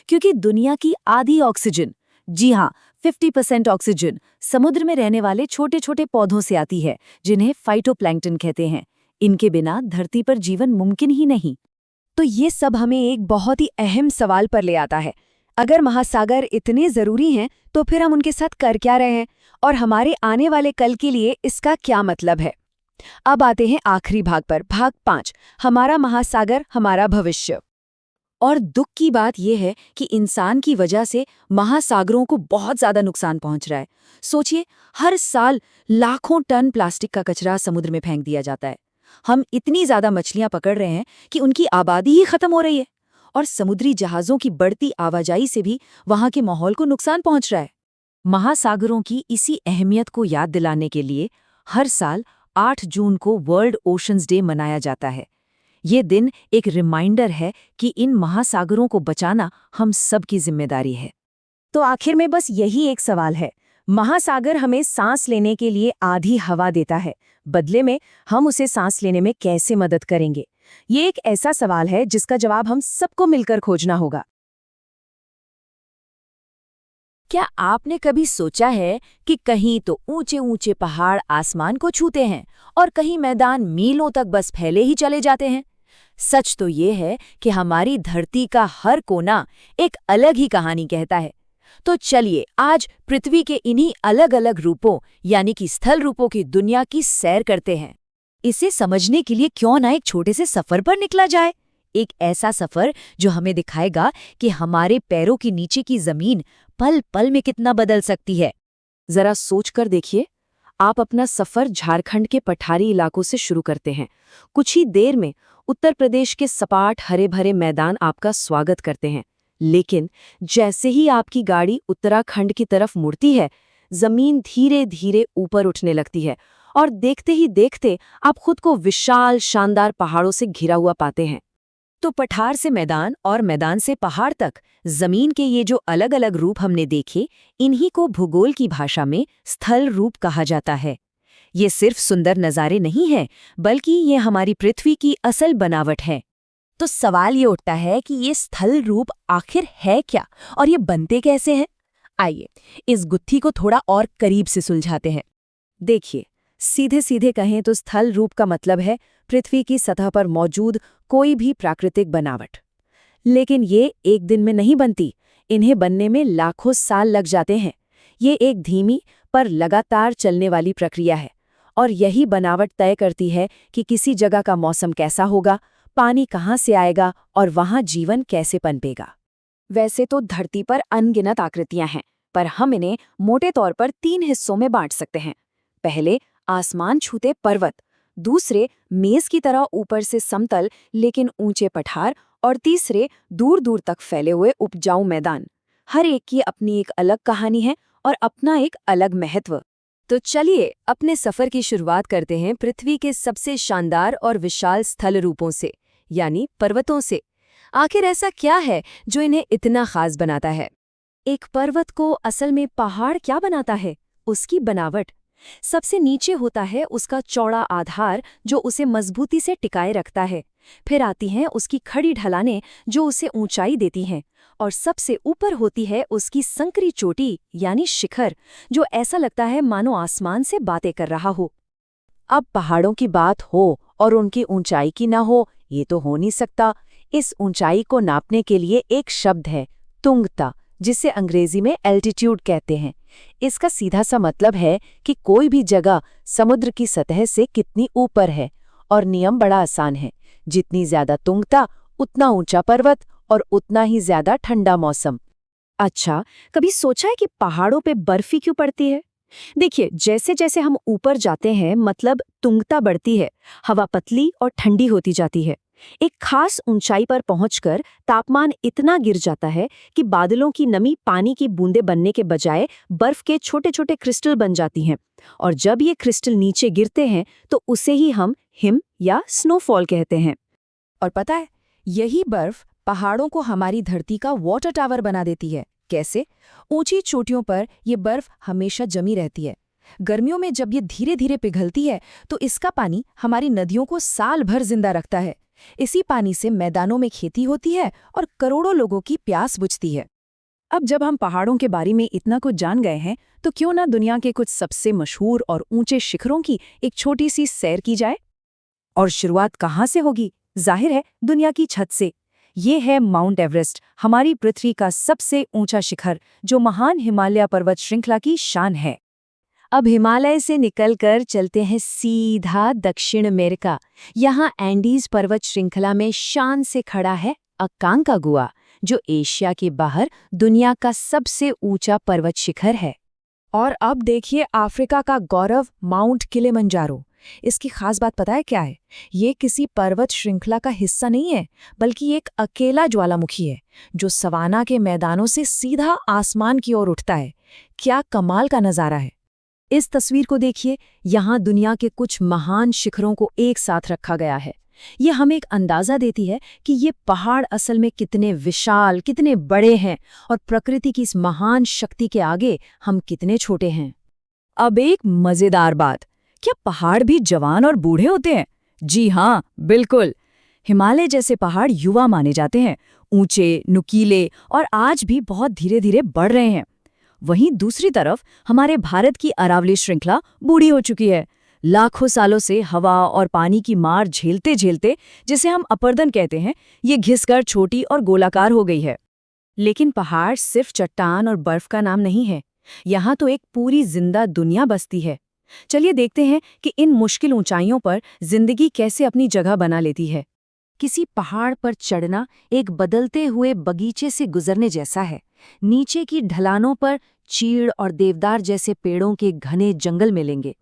क्योंकि दुनिया की आधी ऑक्सीजन, जी हाँ 50% ऑक्सीजन, समुद्र में रहने वाले छोटे छोटे पौधों से आती है, जिन्हें फाइटोप्लैंक्टन कहते हैं। इनके बिना धरती पर जीवन मुमकिन ही नहीं। तो ये सब हमें एक बहुत ही अहम सवाल पर ले आता है। अगर महासागर इतने जरूरी हैं, तो फिर हम उनके साथ कर क्या रहे हैं, और हमारे आने वाले कल के लिए इसका क्या मतलब है? अब आते हैं आखिरी भाग पर, भाग 5, हमारा महासागर हमारा भविष्य। और दुख की बात यह है कि इंसान की वजह से महासागरों को बहुत ज्यादा नुकसान पहुंच रहा है। सोचिए, हर साल लाखों टन प्लास्टिक का कचरा समुद्र में फेंक दिया जाता है। हम इतनी ज्यादा मछलियां पकड़ रहे हैं कि उनकी आबादी ही खत्म हो रही है, और समुद्री जहाजों की बढ़ती आवाजाही से भी वहां के माहौल को नुकसान पहुंच रहा है। महासागरों की इसी अहमियत को याद दिलाने के लिए हर साल 8 जून को वर्ल्ड ओशंस डे मनाया जाता है। ये दिन एक रिमाइंडर है कि इन महासागरों को बचाना हम सब की जिम्मेदारी है। तो आखिर में बस यही एक सवाल है, महासागर हमें सांस लेने के लिए आधी हवा देता है, बदले में हम उसे सांस लेने में कैसे मदद करेंगे? ये एक ऐसा सवाल है जिसका जवाब हम सबको मिलकर खोजना होगा। क्या आपने कभी सोचा है कि कहीं तो ऊंचे ऊंचे पहाड़ आसमान को छूते हैं और कहीं मैदान मीलों तक बस फैले ही चले जाते हैं? सच तो ये है कि हमारी धरती का हर कोना एक अलग ही कहानी कहता है। तो चलिए आज पृथ्वी के इन्हीं अलग अलग रूपों यानी कि स्थल रूपों की दुनिया की सैर करते हैं। इसे समझने के लिए क्यों ना एक छोटे से सफर पर निकला जाए, एक ऐसा सफर जो हमें दिखाएगा कि हमारे पैरों के नीचे की जमीन पल पल में कितना बदल सकती है। जरा सोचकर देखिए, आप अपना सफर झारखंड के पठारी इलाकों से शुरू करते हैं। कुछ ही देर में उत्तर प्रदेश के सपाट हरे भरे मैदान आपका स्वागत करते हैं, लेकिन जैसे ही आपकी गाड़ी उत्तराखंड की तरफ मुड़ती है, जमीन धीरे धीरे ऊपर उठने लगती है और देखते ही देखते आप खुद को विशाल शानदार पहाड़ों से घिरा हुआ पाते हैं। तो पठार से मैदान और मैदान से पहाड़ तक जमीन के ये जो अलग अलग रूप हमने देखे, इन्हीं को भूगोल की भाषा में स्थल रूप कहा जाता है। ये सिर्फ सुंदर नज़ारे नहीं हैं, बल्कि ये हमारी पृथ्वी की असल बनावट है। तो सवाल ये उठता है कि ये स्थल रूप आखिर है क्या और ये बनते कैसे हैं? आइए इस गुत्थी को थोड़ा और करीब से सुलझाते हैं। देखिए, सीधे सीधे कहें तो स्थल रूप का मतलब है पृथ्वी की सतह पर मौजूद कोई भी प्राकृतिक बनावट। लेकिन ये एक दिन में नहीं बनती, इन्हें बनने में लाखों साल लग जाते हैं। ये एक धीमी पर लगातार चलने वाली प्रक्रिया है और यही बनावट तय करती है कि किसी जगह का मौसम कैसा होगा, पानी कहाँ से आएगा और वहाँ जीवन कैसे पनपेगा। वैसे तो धरती पर अनगिनत आकृतियां हैं, पर हम इन्हें मोटे तौर पर 3 हिस्सों में बांट सकते हैं। पहले आसमान छूते पर्वत, दूसरे मेज की तरह ऊपर से समतल लेकिन ऊंचे पठार, और तीसरे दूर दूर तक फैले हुए उपजाऊ मैदान। हर एक की अपनी एक अलग कहानी है और अपना एक अलग महत्व। तो चलिए अपने सफर की शुरुआत करते हैं पृथ्वी के सबसे शानदार और विशाल स्थल रूपों से, यानी पर्वतों से। आखिर ऐसा क्या है जो इन्हें इतना खास बनाता है? एक पर्वत को असल में पहाड़ क्या बनाता है? उसकी बनावट। सबसे नीचे होता है उसका चौड़ा आधार जो उसे मजबूती से टिकाए रखता है। फिर आती हैं उसकी खड़ी ढलानें जो उसे ऊंचाई देती हैं, और सबसे ऊपर होती है उसकी संकरी चोटी यानी शिखर, जो ऐसा लगता है मानो आसमान से बातें कर रहा हो। अब पहाड़ों की बात हो और उनकी ऊंचाई की ना हो, ये तो हो नहीं सकता। इस ऊंचाई को नापने के लिए एक शब्द है, तुंगता, जिसे अंग्रेजी में एल्टीट्यूड कहते हैं। इसका सीधा सा मतलब है कि कोई भी जगह समुद्र की सतह से कितनी ऊपर है, और नियम बड़ा आसान है, जितनी ज्यादा तुंगता उतना ऊंचा पर्वत और उतना ही ज्यादा ठंडा मौसम। अच्छा, कभी सोचा है कि पहाड़ों पे बर्फी क्यों पड़ती है? देखिए, जैसे जैसे हम ऊपर जाते हैं मतलब तुंगता बढ़ती है, हवा पतली और ठंडी होती जाती है। एक खास ऊंचाई पर पहुंचकर तापमान इतना गिर जाता है कि बादलों की नमी पानी की बूंदें बनने के बजाय बर्फ के छोटे छोटे क्रिस्टल बन जाती हैं, और जब ये क्रिस्टल नीचे गिरते हैं तो उसे ही हम हिम या स्नोफॉल कहते हैं। और पता है, यही बर्फ पहाड़ों को हमारी धरती का वाटर टावर बना देती है। कैसे? ऊंची चोटियों पर ये बर्फ हमेशा जमी रहती है। गर्मियों में जब ये धीरे धीरे पिघलती है तो इसका पानी हमारी नदियों को साल भर जिंदा रखता है। इसी पानी से मैदानों में खेती होती है और करोड़ों लोगों की प्यास बुझती है। अब जब हम पहाड़ों के बारे में इतना कुछ जान गए हैं, तो क्यों ना दुनिया के कुछ सबसे मशहूर और ऊंचे शिखरों की एक छोटी सी सैर की जाए। और शुरुआत कहाँ से होगी? जाहिर है दुनिया की छत से। ये है माउंट एवरेस्ट, हमारी पृथ्वी का सबसे ऊंचा शिखर, जो महान हिमालय पर्वत श्रृंखला की शान है। अब हिमालय से निकलकर चलते हैं सीधा दक्षिण अमेरिका। यहाँ एंडीज पर्वत श्रृंखला में शान से खड़ा है अकांकागुआ, जो एशिया के बाहर दुनिया का सबसे ऊंचा पर्वत शिखर है। और अब देखिए अफ्रीका का गौरव माउंट किलिमंजारो। इसकी खास बात पता है क्या है? ये किसी पर्वत श्रृंखला का हिस्सा नहीं है, बल्कि एक अकेला ज्वालामुखी है जो सवाना के मैदानों से सीधा आसमान की ओर उठता है। क्या कमाल का नज़ारा है! इस तस्वीर को देखिए, यहाँ दुनिया के कुछ महान शिखरों को एक साथ रखा गया है। ये हमें एक अंदाज़ा देती है कि ये पहाड़ असल में कितने विशाल, कितने बड़े हैं, और प्रकृति की इस महान शक्ति के आगे हम कितने छोटे हैं। अब एक मज़ेदार बात, क्या पहाड़ भी जवान और बूढ़े होते हैं? जी हाँ, बिल्कुल। हिमालय जैसे पहाड़ युवा माने जाते हैं, ऊंचे, नुकीले और आज भी बहुत धीरे धीरे बढ़ रहे हैं। वहीं दूसरी तरफ हमारे भारत की अरावली श्रृंखला बूढ़ी हो चुकी है। लाखों सालों से हवा और पानी की मार झेलते झेलते, जिसे हम अपरदन कहते हैं, ये घिसकर छोटी और गोलाकार हो गई है। लेकिन पहाड़ सिर्फ चट्टान और बर्फ का नाम नहीं है। यहाँ तो एक पूरी जिंदा दुनिया बसती है। चलिए देखते हैं कि इन मुश्किल ऊंचाइयों पर जिंदगी कैसे अपनी जगह बना लेती है। किसी पहाड़ पर चढ़ना एक बदलते हुए बगीचे से गुजरने जैसा है। नीचे की ढलानों पर चीड़ और देवदार जैसे पेड़ों के घने जंगल मिलेंगे,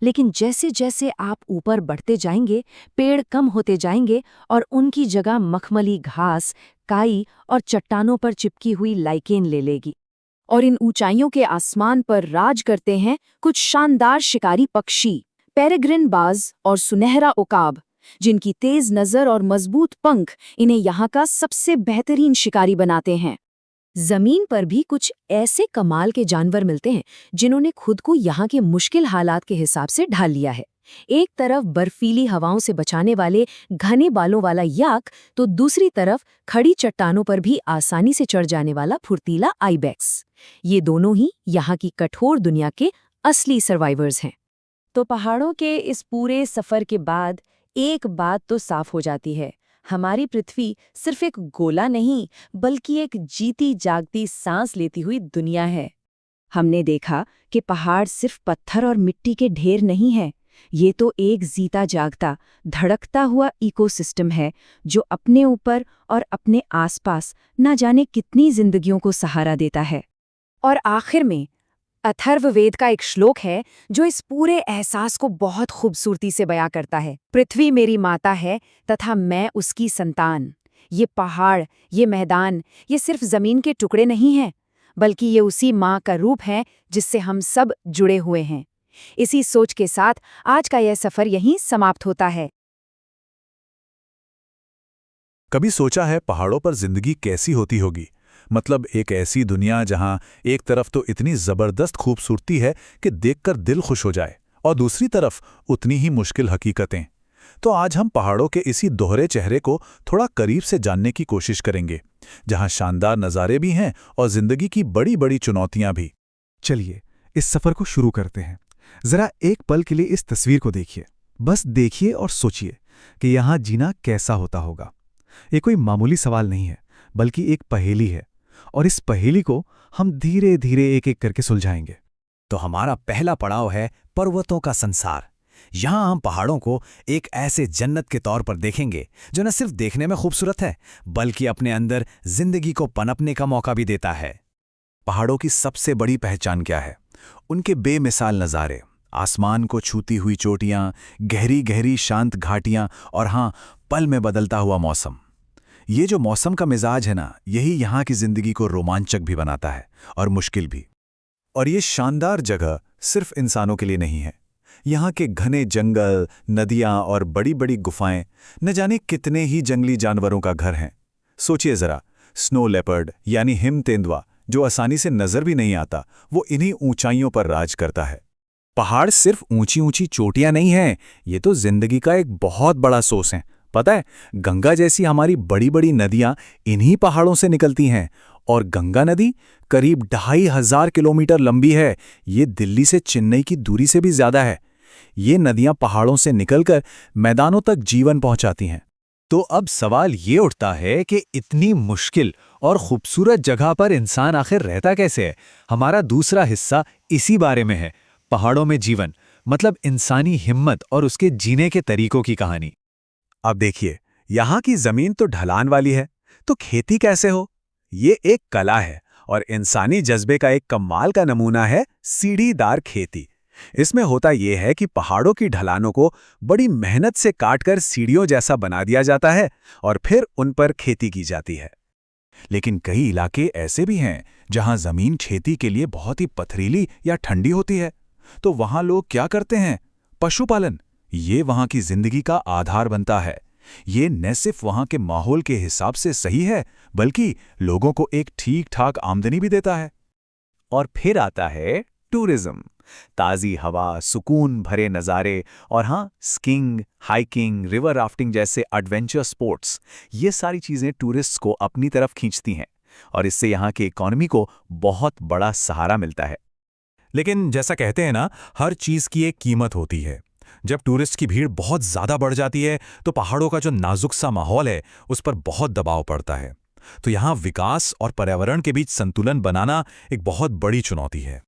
लेकिन जैसे जैसे आप ऊपर बढ़ते जाएंगे, पेड़ कम होते जाएंगे और उनकी जगह मखमली घास, काई और चट्टानों पर चिपकी हुई लाइकेन ले लेगी। और इन ऊंचाइयों के आसमान पर राज करते हैं कुछ शानदार शिकारी पक्षी, पेरेग्रिन बाज और सुनहरा उकाब, जिनकी तेज नजर और मजबूत पंख इन्हें यहाँ का सबसे बेहतरीन शिकारी बनाते हैं। जमीन पर भी कुछ ऐसे कमाल के जानवर मिलते हैं जिन्होंने खुद को यहाँ के मुश्किल हालात के हिसाब से ढाल लिया है। एक तरफ बर्फीली हवाओं से बचाने वाले घने बालों वाला याक, तो दूसरी तरफ खड़ी चट्टानों पर भी आसानी से चढ़ जाने वाला फुर्तीला आइबेक्स। ये दोनों ही यहाँ की कठोर दुनिया के असली सर्वाइवर्स हैं। तो पहाड़ों के इस पूरे सफर के बाद एक बात तो साफ हो जाती है, हमारी पृथ्वी सिर्फ एक गोला नहीं बल्कि एक जीती जागती सांस लेती हुई दुनिया है। हमने देखा कि पहाड़ सिर्फ पत्थर और मिट्टी के ढेर नहीं है, ये तो एक जीता जागता, धड़कता हुआ इकोसिस्टम है जो अपने ऊपर और अपने आसपास न जाने कितनी जिंदगियों को सहारा देता है। और आखिर में अथर्ववेद का एक श्लोक है जो इस पूरे एहसास को बहुत खूबसूरती से बयां करता है। पृथ्वी मेरी माता है तथा मैं उसकी संतान। ये पहाड़, ये मैदान, ये सिर्फ जमीन के टुकड़े नहीं हैं, बल्कि ये उसी माँ का रूप है जिससे हम सब जुड़े हुए हैं। इसी सोच के साथ आज का यह सफर यहीं समाप्त होता है। कभी सोचा है पहाड़ों पर जिंदगी कैसी होती होगी? मतलब एक ऐसी दुनिया जहां एक तरफ तो इतनी जबरदस्त खूबसूरती है कि देखकर दिल खुश हो जाए, और दूसरी तरफ उतनी ही मुश्किल हकीकतें। तो आज हम पहाड़ों के इसी दोहरे चेहरे को थोड़ा करीब से जानने की कोशिश करेंगे, जहां शानदार नज़ारे भी हैं और जिंदगी की बड़ी बड़ी चुनौतियां भी। चलिए इस सफर को शुरू करते हैं। जरा एक पल के लिए इस तस्वीर को देखिए, बस देखिए और सोचिए कि यहाँ जीना कैसा होता होगा। ये कोई मामूली सवाल नहीं है, बल्कि एक पहेली है, और इस पहेली को हम धीरे धीरे एक एक करके सुलझाएंगे। तो हमारा पहला पड़ाव है पर्वतों का संसार। यहाँ हम पहाड़ों को एक ऐसे जन्नत के तौर पर देखेंगे जो न सिर्फ देखने में खूबसूरत है, बल्कि अपने अंदर जिंदगी को पनपने का मौका भी देता है। पहाड़ों की सबसे बड़ी पहचान क्या है? उनके बेमिसाल नज़ारे, आसमान को छूती हुई चोटियां, गहरी गहरी शांत घाटियां, और हाँ, पल में बदलता हुआ मौसम। ये जो मौसम का मिजाज है ना, यही यहाँ की जिंदगी को रोमांचक भी बनाता है और मुश्किल भी। और ये शानदार जगह सिर्फ इंसानों के लिए नहीं है। यहाँ के घने जंगल, नदियाँ और बड़ी बड़ी गुफाएं न जाने कितने ही जंगली जानवरों का घर हैं। सोचिए जरा, स्नो लेपर्ड यानी हिम तेंदुआ, जो आसानी से नजर भी नहीं आता, वो इन्हीं ऊंचाइयों पर राज करता है। पहाड़ सिर्फ ऊंची ऊंची चोटियां नहीं हैं, ये तो जिंदगी का एक बहुत बड़ा सोर्स है। पता है, गंगा जैसी हमारी बड़ी बड़ी नदियां इन्हीं पहाड़ों से निकलती हैं, और गंगा नदी करीब 2500 किलोमीटर लंबी है। ये दिल्ली से चेन्नई की दूरी से भी ज्यादा है। ये नदियां पहाड़ों से निकलकर मैदानों तक जीवन पहुंचाती हैं। तो अब सवाल ये उठता है कि इतनी मुश्किल और खूबसूरत जगह पर इंसान आखिर रहता कैसे है? हमारा दूसरा हिस्सा इसी बारे में है, पहाड़ों में जीवन, मतलब इंसानी हिम्मत और उसके जीने के तरीकों की कहानी। अब देखिए, यहाँ की जमीन तो ढलान वाली है, तो खेती कैसे हो? ये एक कला है, और इंसानी जज्बे का एक कमाल का नमूना है सीढ़ीदार खेती। इसमें होता यह है कि पहाड़ों की ढलानों को बड़ी मेहनत से काटकर सीढ़ियों जैसा बना दिया जाता है, और फिर उन पर खेती की जाती है। लेकिन कई इलाके ऐसे भी हैं जहां जमीन खेती के लिए बहुत ही पथरीली या ठंडी होती है। तो वहां लोग क्या करते हैं? पशुपालन। ये वहां की जिंदगी का आधार बनता है। ये न सिर्फ वहां के माहौल के हिसाब से सही है, बल्कि लोगों को एक ठीक ठाक आमदनी भी देता है। और फिर आता है टूरिज्म। ताज़ी हवा, सुकून भरे नज़ारे, और हाँ, स्कीइंग, हाइकिंग, रिवर राफ्टिंग जैसे एडवेंचर स्पोर्ट्स, ये सारी चीज़ें टूरिस्ट्स को अपनी तरफ खींचती हैं, और इससे यहाँ की इकॉनमी को बहुत बड़ा सहारा मिलता है। लेकिन जैसा कहते हैं ना, हर चीज़ की एक कीमत होती है। जब टूरिस्ट की भीड़ बहुत ज़्यादा बढ़ जाती है, तो पहाड़ों का जो नाजुक सा माहौल है, उस पर बहुत दबाव पड़ता है। तो यहाँ विकास और पर्यावरण के बीच संतुलन बनाना एक बहुत बड़ी चुनौती है।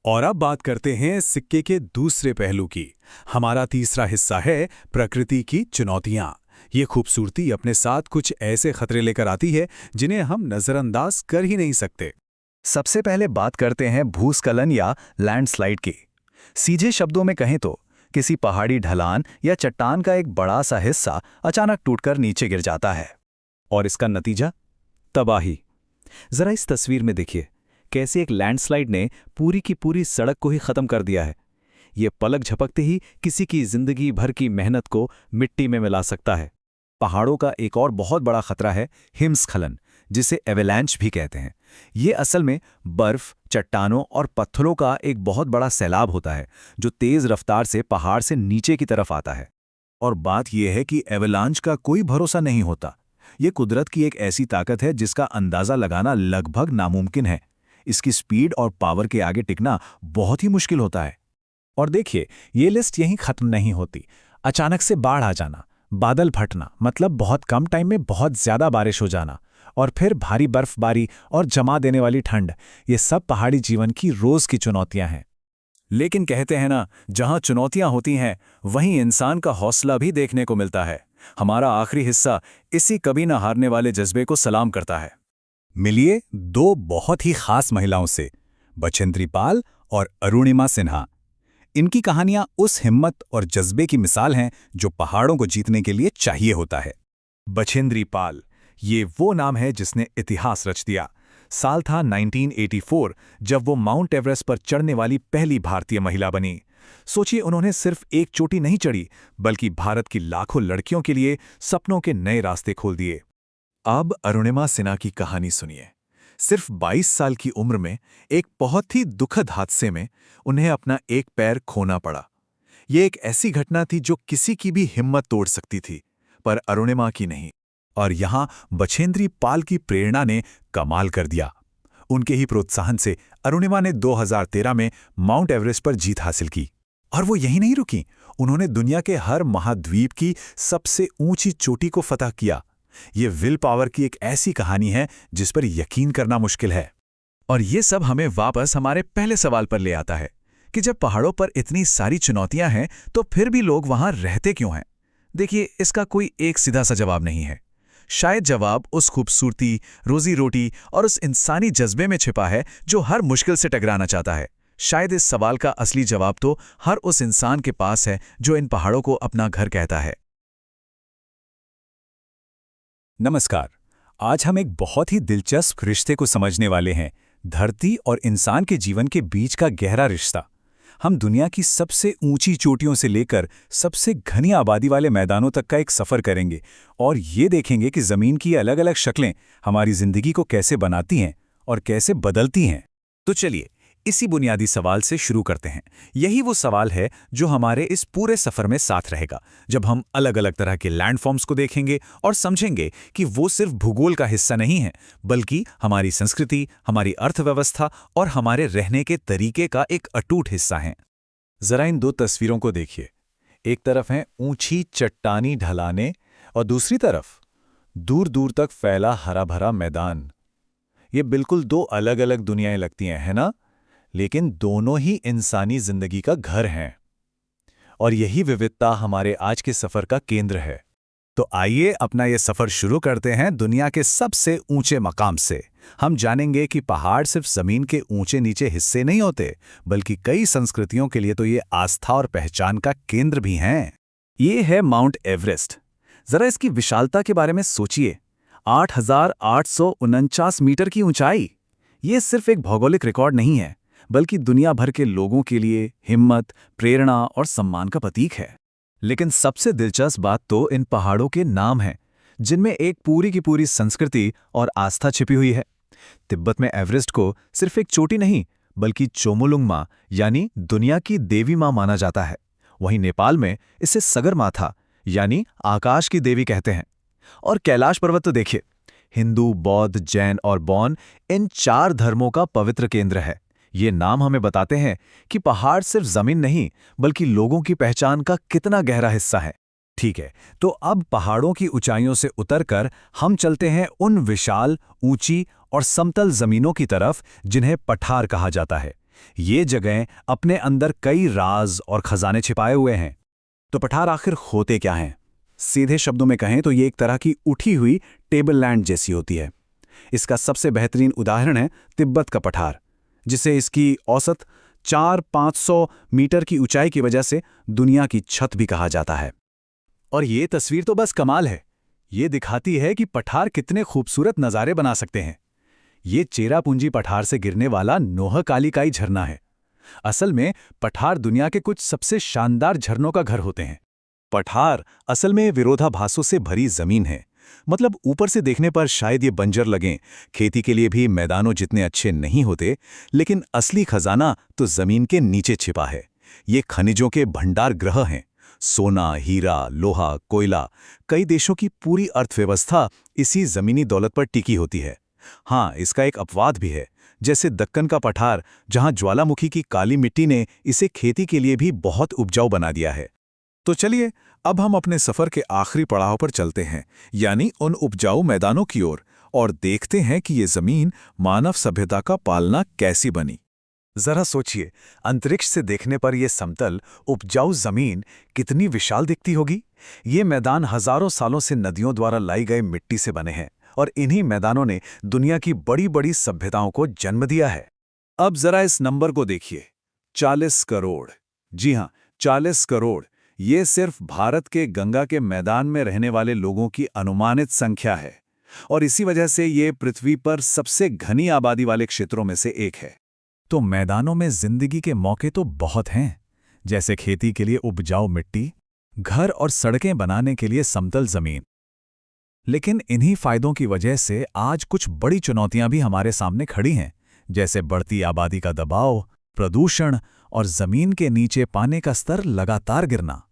और अब बात करते हैं सिक्के के दूसरे पहलू की। हमारा तीसरा हिस्सा है प्रकृति की चुनौतियां। ये खूबसूरती अपने साथ कुछ ऐसे खतरे लेकर आती है जिन्हें हम नजरअंदाज कर ही नहीं सकते। सबसे पहले बात करते हैं भूस्खलन या लैंडस्लाइड की। सीधे शब्दों में कहें तो किसी पहाड़ी ढलान या चट्टान का एक बड़ा सा हिस्सा अचानक टूटकर नीचे गिर जाता है और इसका नतीजा तबाही। जरा इस तस्वीर में देखिए कैसे एक लैंडस्लाइड ने पूरी की पूरी सड़क को ही खत्म कर दिया है। ये पलक झपकते ही किसी की जिंदगी भर की मेहनत को मिट्टी में मिला सकता है। पहाड़ों का एक और बहुत बड़ा खतरा है हिमस्खलन, जिसे एवेलांच भी कहते हैं। ये असल में बर्फ, चट्टानों और पत्थरों का एक बहुत बड़ा सैलाब होता है जो तेज रफ्तार से पहाड़ से नीचे की तरफ आता है। और बात यह है कि एवेलांच का कोई भरोसा नहीं होता। ये कुदरत की एक ऐसी ताकत है जिसका अंदाजा लगाना लगभग नामुमकिन है। इसकी स्पीड और पावर के आगे टिकना बहुत ही मुश्किल होता है। और देखिए, ये लिस्ट यहीं खत्म नहीं होती। अचानक से बाढ़ आ जाना, बादल फटना, मतलब बहुत कम टाइम में बहुत ज्यादा बारिश हो जाना, और फिर भारी बर्फबारी और जमा देने वाली ठंड, ये सब पहाड़ी जीवन की रोज की चुनौतियां हैं। लेकिन कहते हैं ना, जहां चुनौतियां होती हैं वहीं इंसान का हौसला भी देखने को मिलता है। हमारा आखिरी हिस्सा इसी कभी न हारने वाले जज्बे को सलाम करता है। मिलिए दो बहुत ही खास महिलाओं से, बछेंद्री पाल और अरुणिमा सिन्हा। इनकी कहानियां उस हिम्मत और जज्बे की मिसाल हैं जो पहाड़ों को जीतने के लिए चाहिए होता है। बछेंद्री पाल, ये वो नाम है जिसने इतिहास रच दिया। साल था 1984 जब वो माउंट एवरेस्ट पर चढ़ने वाली पहली भारतीय महिला बनी। सोचिए, उन्होंने सिर्फ एक चोटी नहीं चढ़ी, बल्कि भारत की लाखों लड़कियों के लिए सपनों के नए रास्ते खोल दिए। अब अरुणिमा सिन्हा की कहानी सुनिए। सिर्फ 22 साल की उम्र में एक बहुत ही दुखद हादसे में उन्हें अपना एक पैर खोना पड़ा। ये एक ऐसी घटना थी जो किसी की भी हिम्मत तोड़ सकती थी, पर अरुणिमा की नहीं। और यहां बछेंद्री पाल की प्रेरणा ने कमाल कर दिया। उनके ही प्रोत्साहन से अरुणिमा ने 2013 में माउंट एवरेस्ट पर जीत हासिल की। और वो यहीं नहीं रुकी, उन्होंने दुनिया के हर महाद्वीप की सबसे ऊंची चोटी को फतह किया। ये विल पावर की एक ऐसी कहानी है जिस पर यकीन करना मुश्किल है। और ये सब हमें वापस हमारे पहले सवाल पर ले आता है कि जब पहाड़ों पर इतनी सारी चुनौतियां हैं तो फिर भी लोग वहां रहते क्यों हैं? देखिए, इसका कोई एक सीधा सा जवाब नहीं है। शायद जवाब उस खूबसूरती, रोजी रोटी और उस इंसानी जज्बे में छिपा है जो हर मुश्किल से टकराना चाहता है। शायद इस सवाल का असली जवाब तो हर उस इंसान के पास है जो इन पहाड़ों को अपना घर कहता है। नमस्कार। आज हम एक बहुत ही दिलचस्प रिश्ते को समझने वाले हैं, धरती और इंसान के जीवन के बीच का गहरा रिश्ता। हम दुनिया की सबसे ऊंची चोटियों से लेकर सबसे घनी आबादी वाले मैदानों तक का एक सफ़र करेंगे और ये देखेंगे कि ज़मीन की अलग अलग शक्लें हमारी ज़िंदगी को कैसे बनाती हैं और कैसे बदलती हैं। तो चलिए, इसी बुनियादी सवाल से शुरू करते हैं। यही वो सवाल है जो हमारे इस पूरे सफ़र में साथ रहेगा, जब हम अलग अलग तरह के लैंडफॉर्म्स को देखेंगे और समझेंगे कि वो सिर्फ भूगोल का हिस्सा नहीं है, बल्कि हमारी संस्कृति, हमारी अर्थव्यवस्था और हमारे रहने के तरीके का एक अटूट हिस्सा हैं। जरा इन दो तस्वीरों को देखिए। एक तरफ हैं ऊंची चट्टानी ढलानें और दूसरी तरफ दूर दूर तक फैला हरा भरा मैदान। ये बिल्कुल दो अलग अलग दुनियाएं लगती हैं, है ना? लेकिन दोनों ही इंसानी जिंदगी का घर हैं। और यही विविधता हमारे आज के सफर का केंद्र है। तो आइए अपना ये सफर शुरू करते हैं दुनिया के सबसे ऊंचे मकाम से। हम जानेंगे कि पहाड़ सिर्फ जमीन के ऊंचे नीचे हिस्से नहीं होते, बल्कि कई संस्कृतियों के लिए तो ये आस्था और पहचान का केंद्र भी हैं। ये है माउंट एवरेस्ट। जरा इसकी विशालता के बारे में सोचिए। 8,849 मीटर की ऊंचाई। ये सिर्फ एक भौगोलिक रिकॉर्ड नहीं है, बल्कि दुनिया भर के लोगों के लिए हिम्मत, प्रेरणा और सम्मान का प्रतीक है। लेकिन सबसे दिलचस्प बात तो इन पहाड़ों के नाम हैं, जिनमें एक पूरी की पूरी संस्कृति और आस्था छिपी हुई है। तिब्बत में एवरेस्ट को सिर्फ एक चोटी नहीं, बल्कि चोमोलुंग यानी दुनिया की देवी मां माना जाता है। वहीं नेपाल में इसे सगरमाथा यानी आकाश की देवी कहते हैं। और कैलाश पर्वत तो देखिए, हिंदू, बौद्ध, जैन और बौन इन 4 धर्मों का पवित्र केंद्र है। ये नाम हमें बताते हैं कि पहाड़ सिर्फ जमीन नहीं, बल्कि लोगों की पहचान का कितना गहरा हिस्सा है। ठीक है, तो अब पहाड़ों की ऊंचाइयों से उतरकर हम चलते हैं उन विशाल, ऊंची और समतल जमीनों की तरफ जिन्हें पठार कहा जाता है। ये जगहें अपने अंदर कई राज और खजाने छिपाए हुए हैं। तो पठार आखिर होते क्या हैं? सीधे शब्दों में कहें तो ये एक तरह की उठी हुई टेबललैंड जैसी होती है। इसका सबसे बेहतरीन उदाहरण है तिब्बत का पठार, जिसे इसकी औसत 400-500 मीटर की ऊंचाई की वजह से दुनिया की छत भी कहा जाता है। और ये तस्वीर तो बस कमाल है। ये दिखाती है कि पठार कितने खूबसूरत नज़ारे बना सकते हैं। ये चेरापूंजी पठार से गिरने वाला नोहकालिकाई झरना है। असल में पठार दुनिया के कुछ सबसे शानदार झरनों का घर होते हैं। पठार असल में विरोधाभासों से भरी जमीन है। मतलब ऊपर से देखने पर शायद ये बंजर लगें, खेती के लिए भी मैदानों जितने अच्छे नहीं होते, लेकिन असली खजाना तो जमीन के नीचे छिपा है। ये खनिजों के भंडार ग्रह हैं। सोना, हीरा, लोहा, कोयला, कई देशों की पूरी अर्थव्यवस्था इसी जमीनी दौलत पर टिकी होती है। हाँ, इसका एक अपवाद भी है, जैसे दक्कन का पठार, जहां ज्वालामुखी की काली मिट्टी ने इसे खेती के लिए भी बहुत उपजाऊ बना दिया है। तो चलिए अब हम अपने सफर के आखिरी पड़ाव पर चलते हैं, यानी उन उपजाऊ मैदानों की ओर, और देखते हैं कि ये जमीन मानव सभ्यता का पालना कैसी बनी। जरा सोचिए, अंतरिक्ष से देखने पर यह समतल, उपजाऊ जमीन कितनी विशाल दिखती होगी। ये मैदान हजारों सालों से नदियों द्वारा लाई गई मिट्टी से बने हैं, और इन्हीं मैदानों ने दुनिया की बड़ी बड़ी सभ्यताओं को जन्म दिया है। अब जरा इस नंबर को देखिए, 40 करोड़। जी हां, 40 करोड़। ये सिर्फ भारत के गंगा के मैदान में रहने वाले लोगों की अनुमानित संख्या है, और इसी वजह से ये पृथ्वी पर सबसे घनी आबादी वाले क्षेत्रों में से एक है। तो मैदानों में जिंदगी के मौके तो बहुत हैं, जैसे खेती के लिए उपजाऊ मिट्टी, घर और सड़कें बनाने के लिए समतल जमीन। लेकिन इन्हीं फायदों की वजह से आज कुछ बड़ी चुनौतियां भी हमारे सामने खड़ी हैं, जैसे बढ़ती आबादी का दबाव, प्रदूषण और जमीन के नीचे पानी का स्तर लगातार गिरना।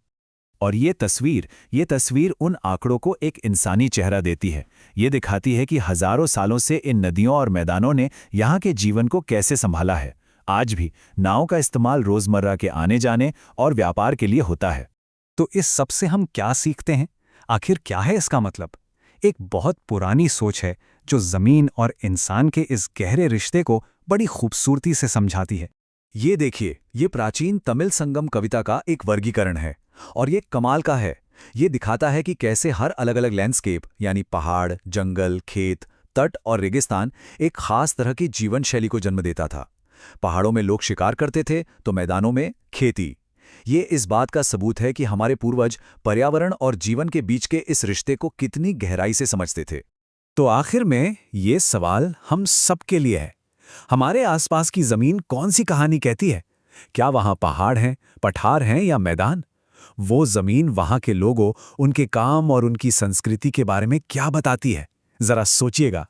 और ये तस्वीर उन आंकड़ों को एक इंसानी चेहरा देती है। ये दिखाती है कि हजारों सालों से इन नदियों और मैदानों ने यहाँ के जीवन को कैसे संभाला है। आज भी नाव का इस्तेमाल रोजमर्रा के आने जाने और व्यापार के लिए होता है। तो इस सब से हम क्या सीखते हैं? आखिर क्या है इसका मतलब? एक बहुत पुरानी सोच है जो जमीन और इंसान के इस गहरे रिश्ते को बड़ी खूबसूरती से समझाती है। ये देखिए, ये प्राचीन तमिल संगम कविता का एक वर्गीकरण है, और ये कमाल का है। ये दिखाता है कि कैसे हर अलग अलग लैंडस्केप, यानी पहाड़, जंगल, खेत, तट और रेगिस्तान एक खास तरह की जीवन शैली को जन्म देता था। पहाड़ों में लोग शिकार करते थे, तो मैदानों में खेती। ये इस बात का सबूत है कि हमारे पूर्वज पर्यावरण और जीवन के बीच के इस रिश्ते को कितनी गहराई से समझते थे। तो आखिर में ये सवाल हम सबके लिए है, हमारे आसपास की जमीन कौन सी कहानी कहती है? क्या वहां पहाड़ हैं, पठार हैं या मैदान? वो जमीन वहां के लोगों, उनके काम और उनकी संस्कृति के बारे में क्या बताती है? जरा सोचिएगा।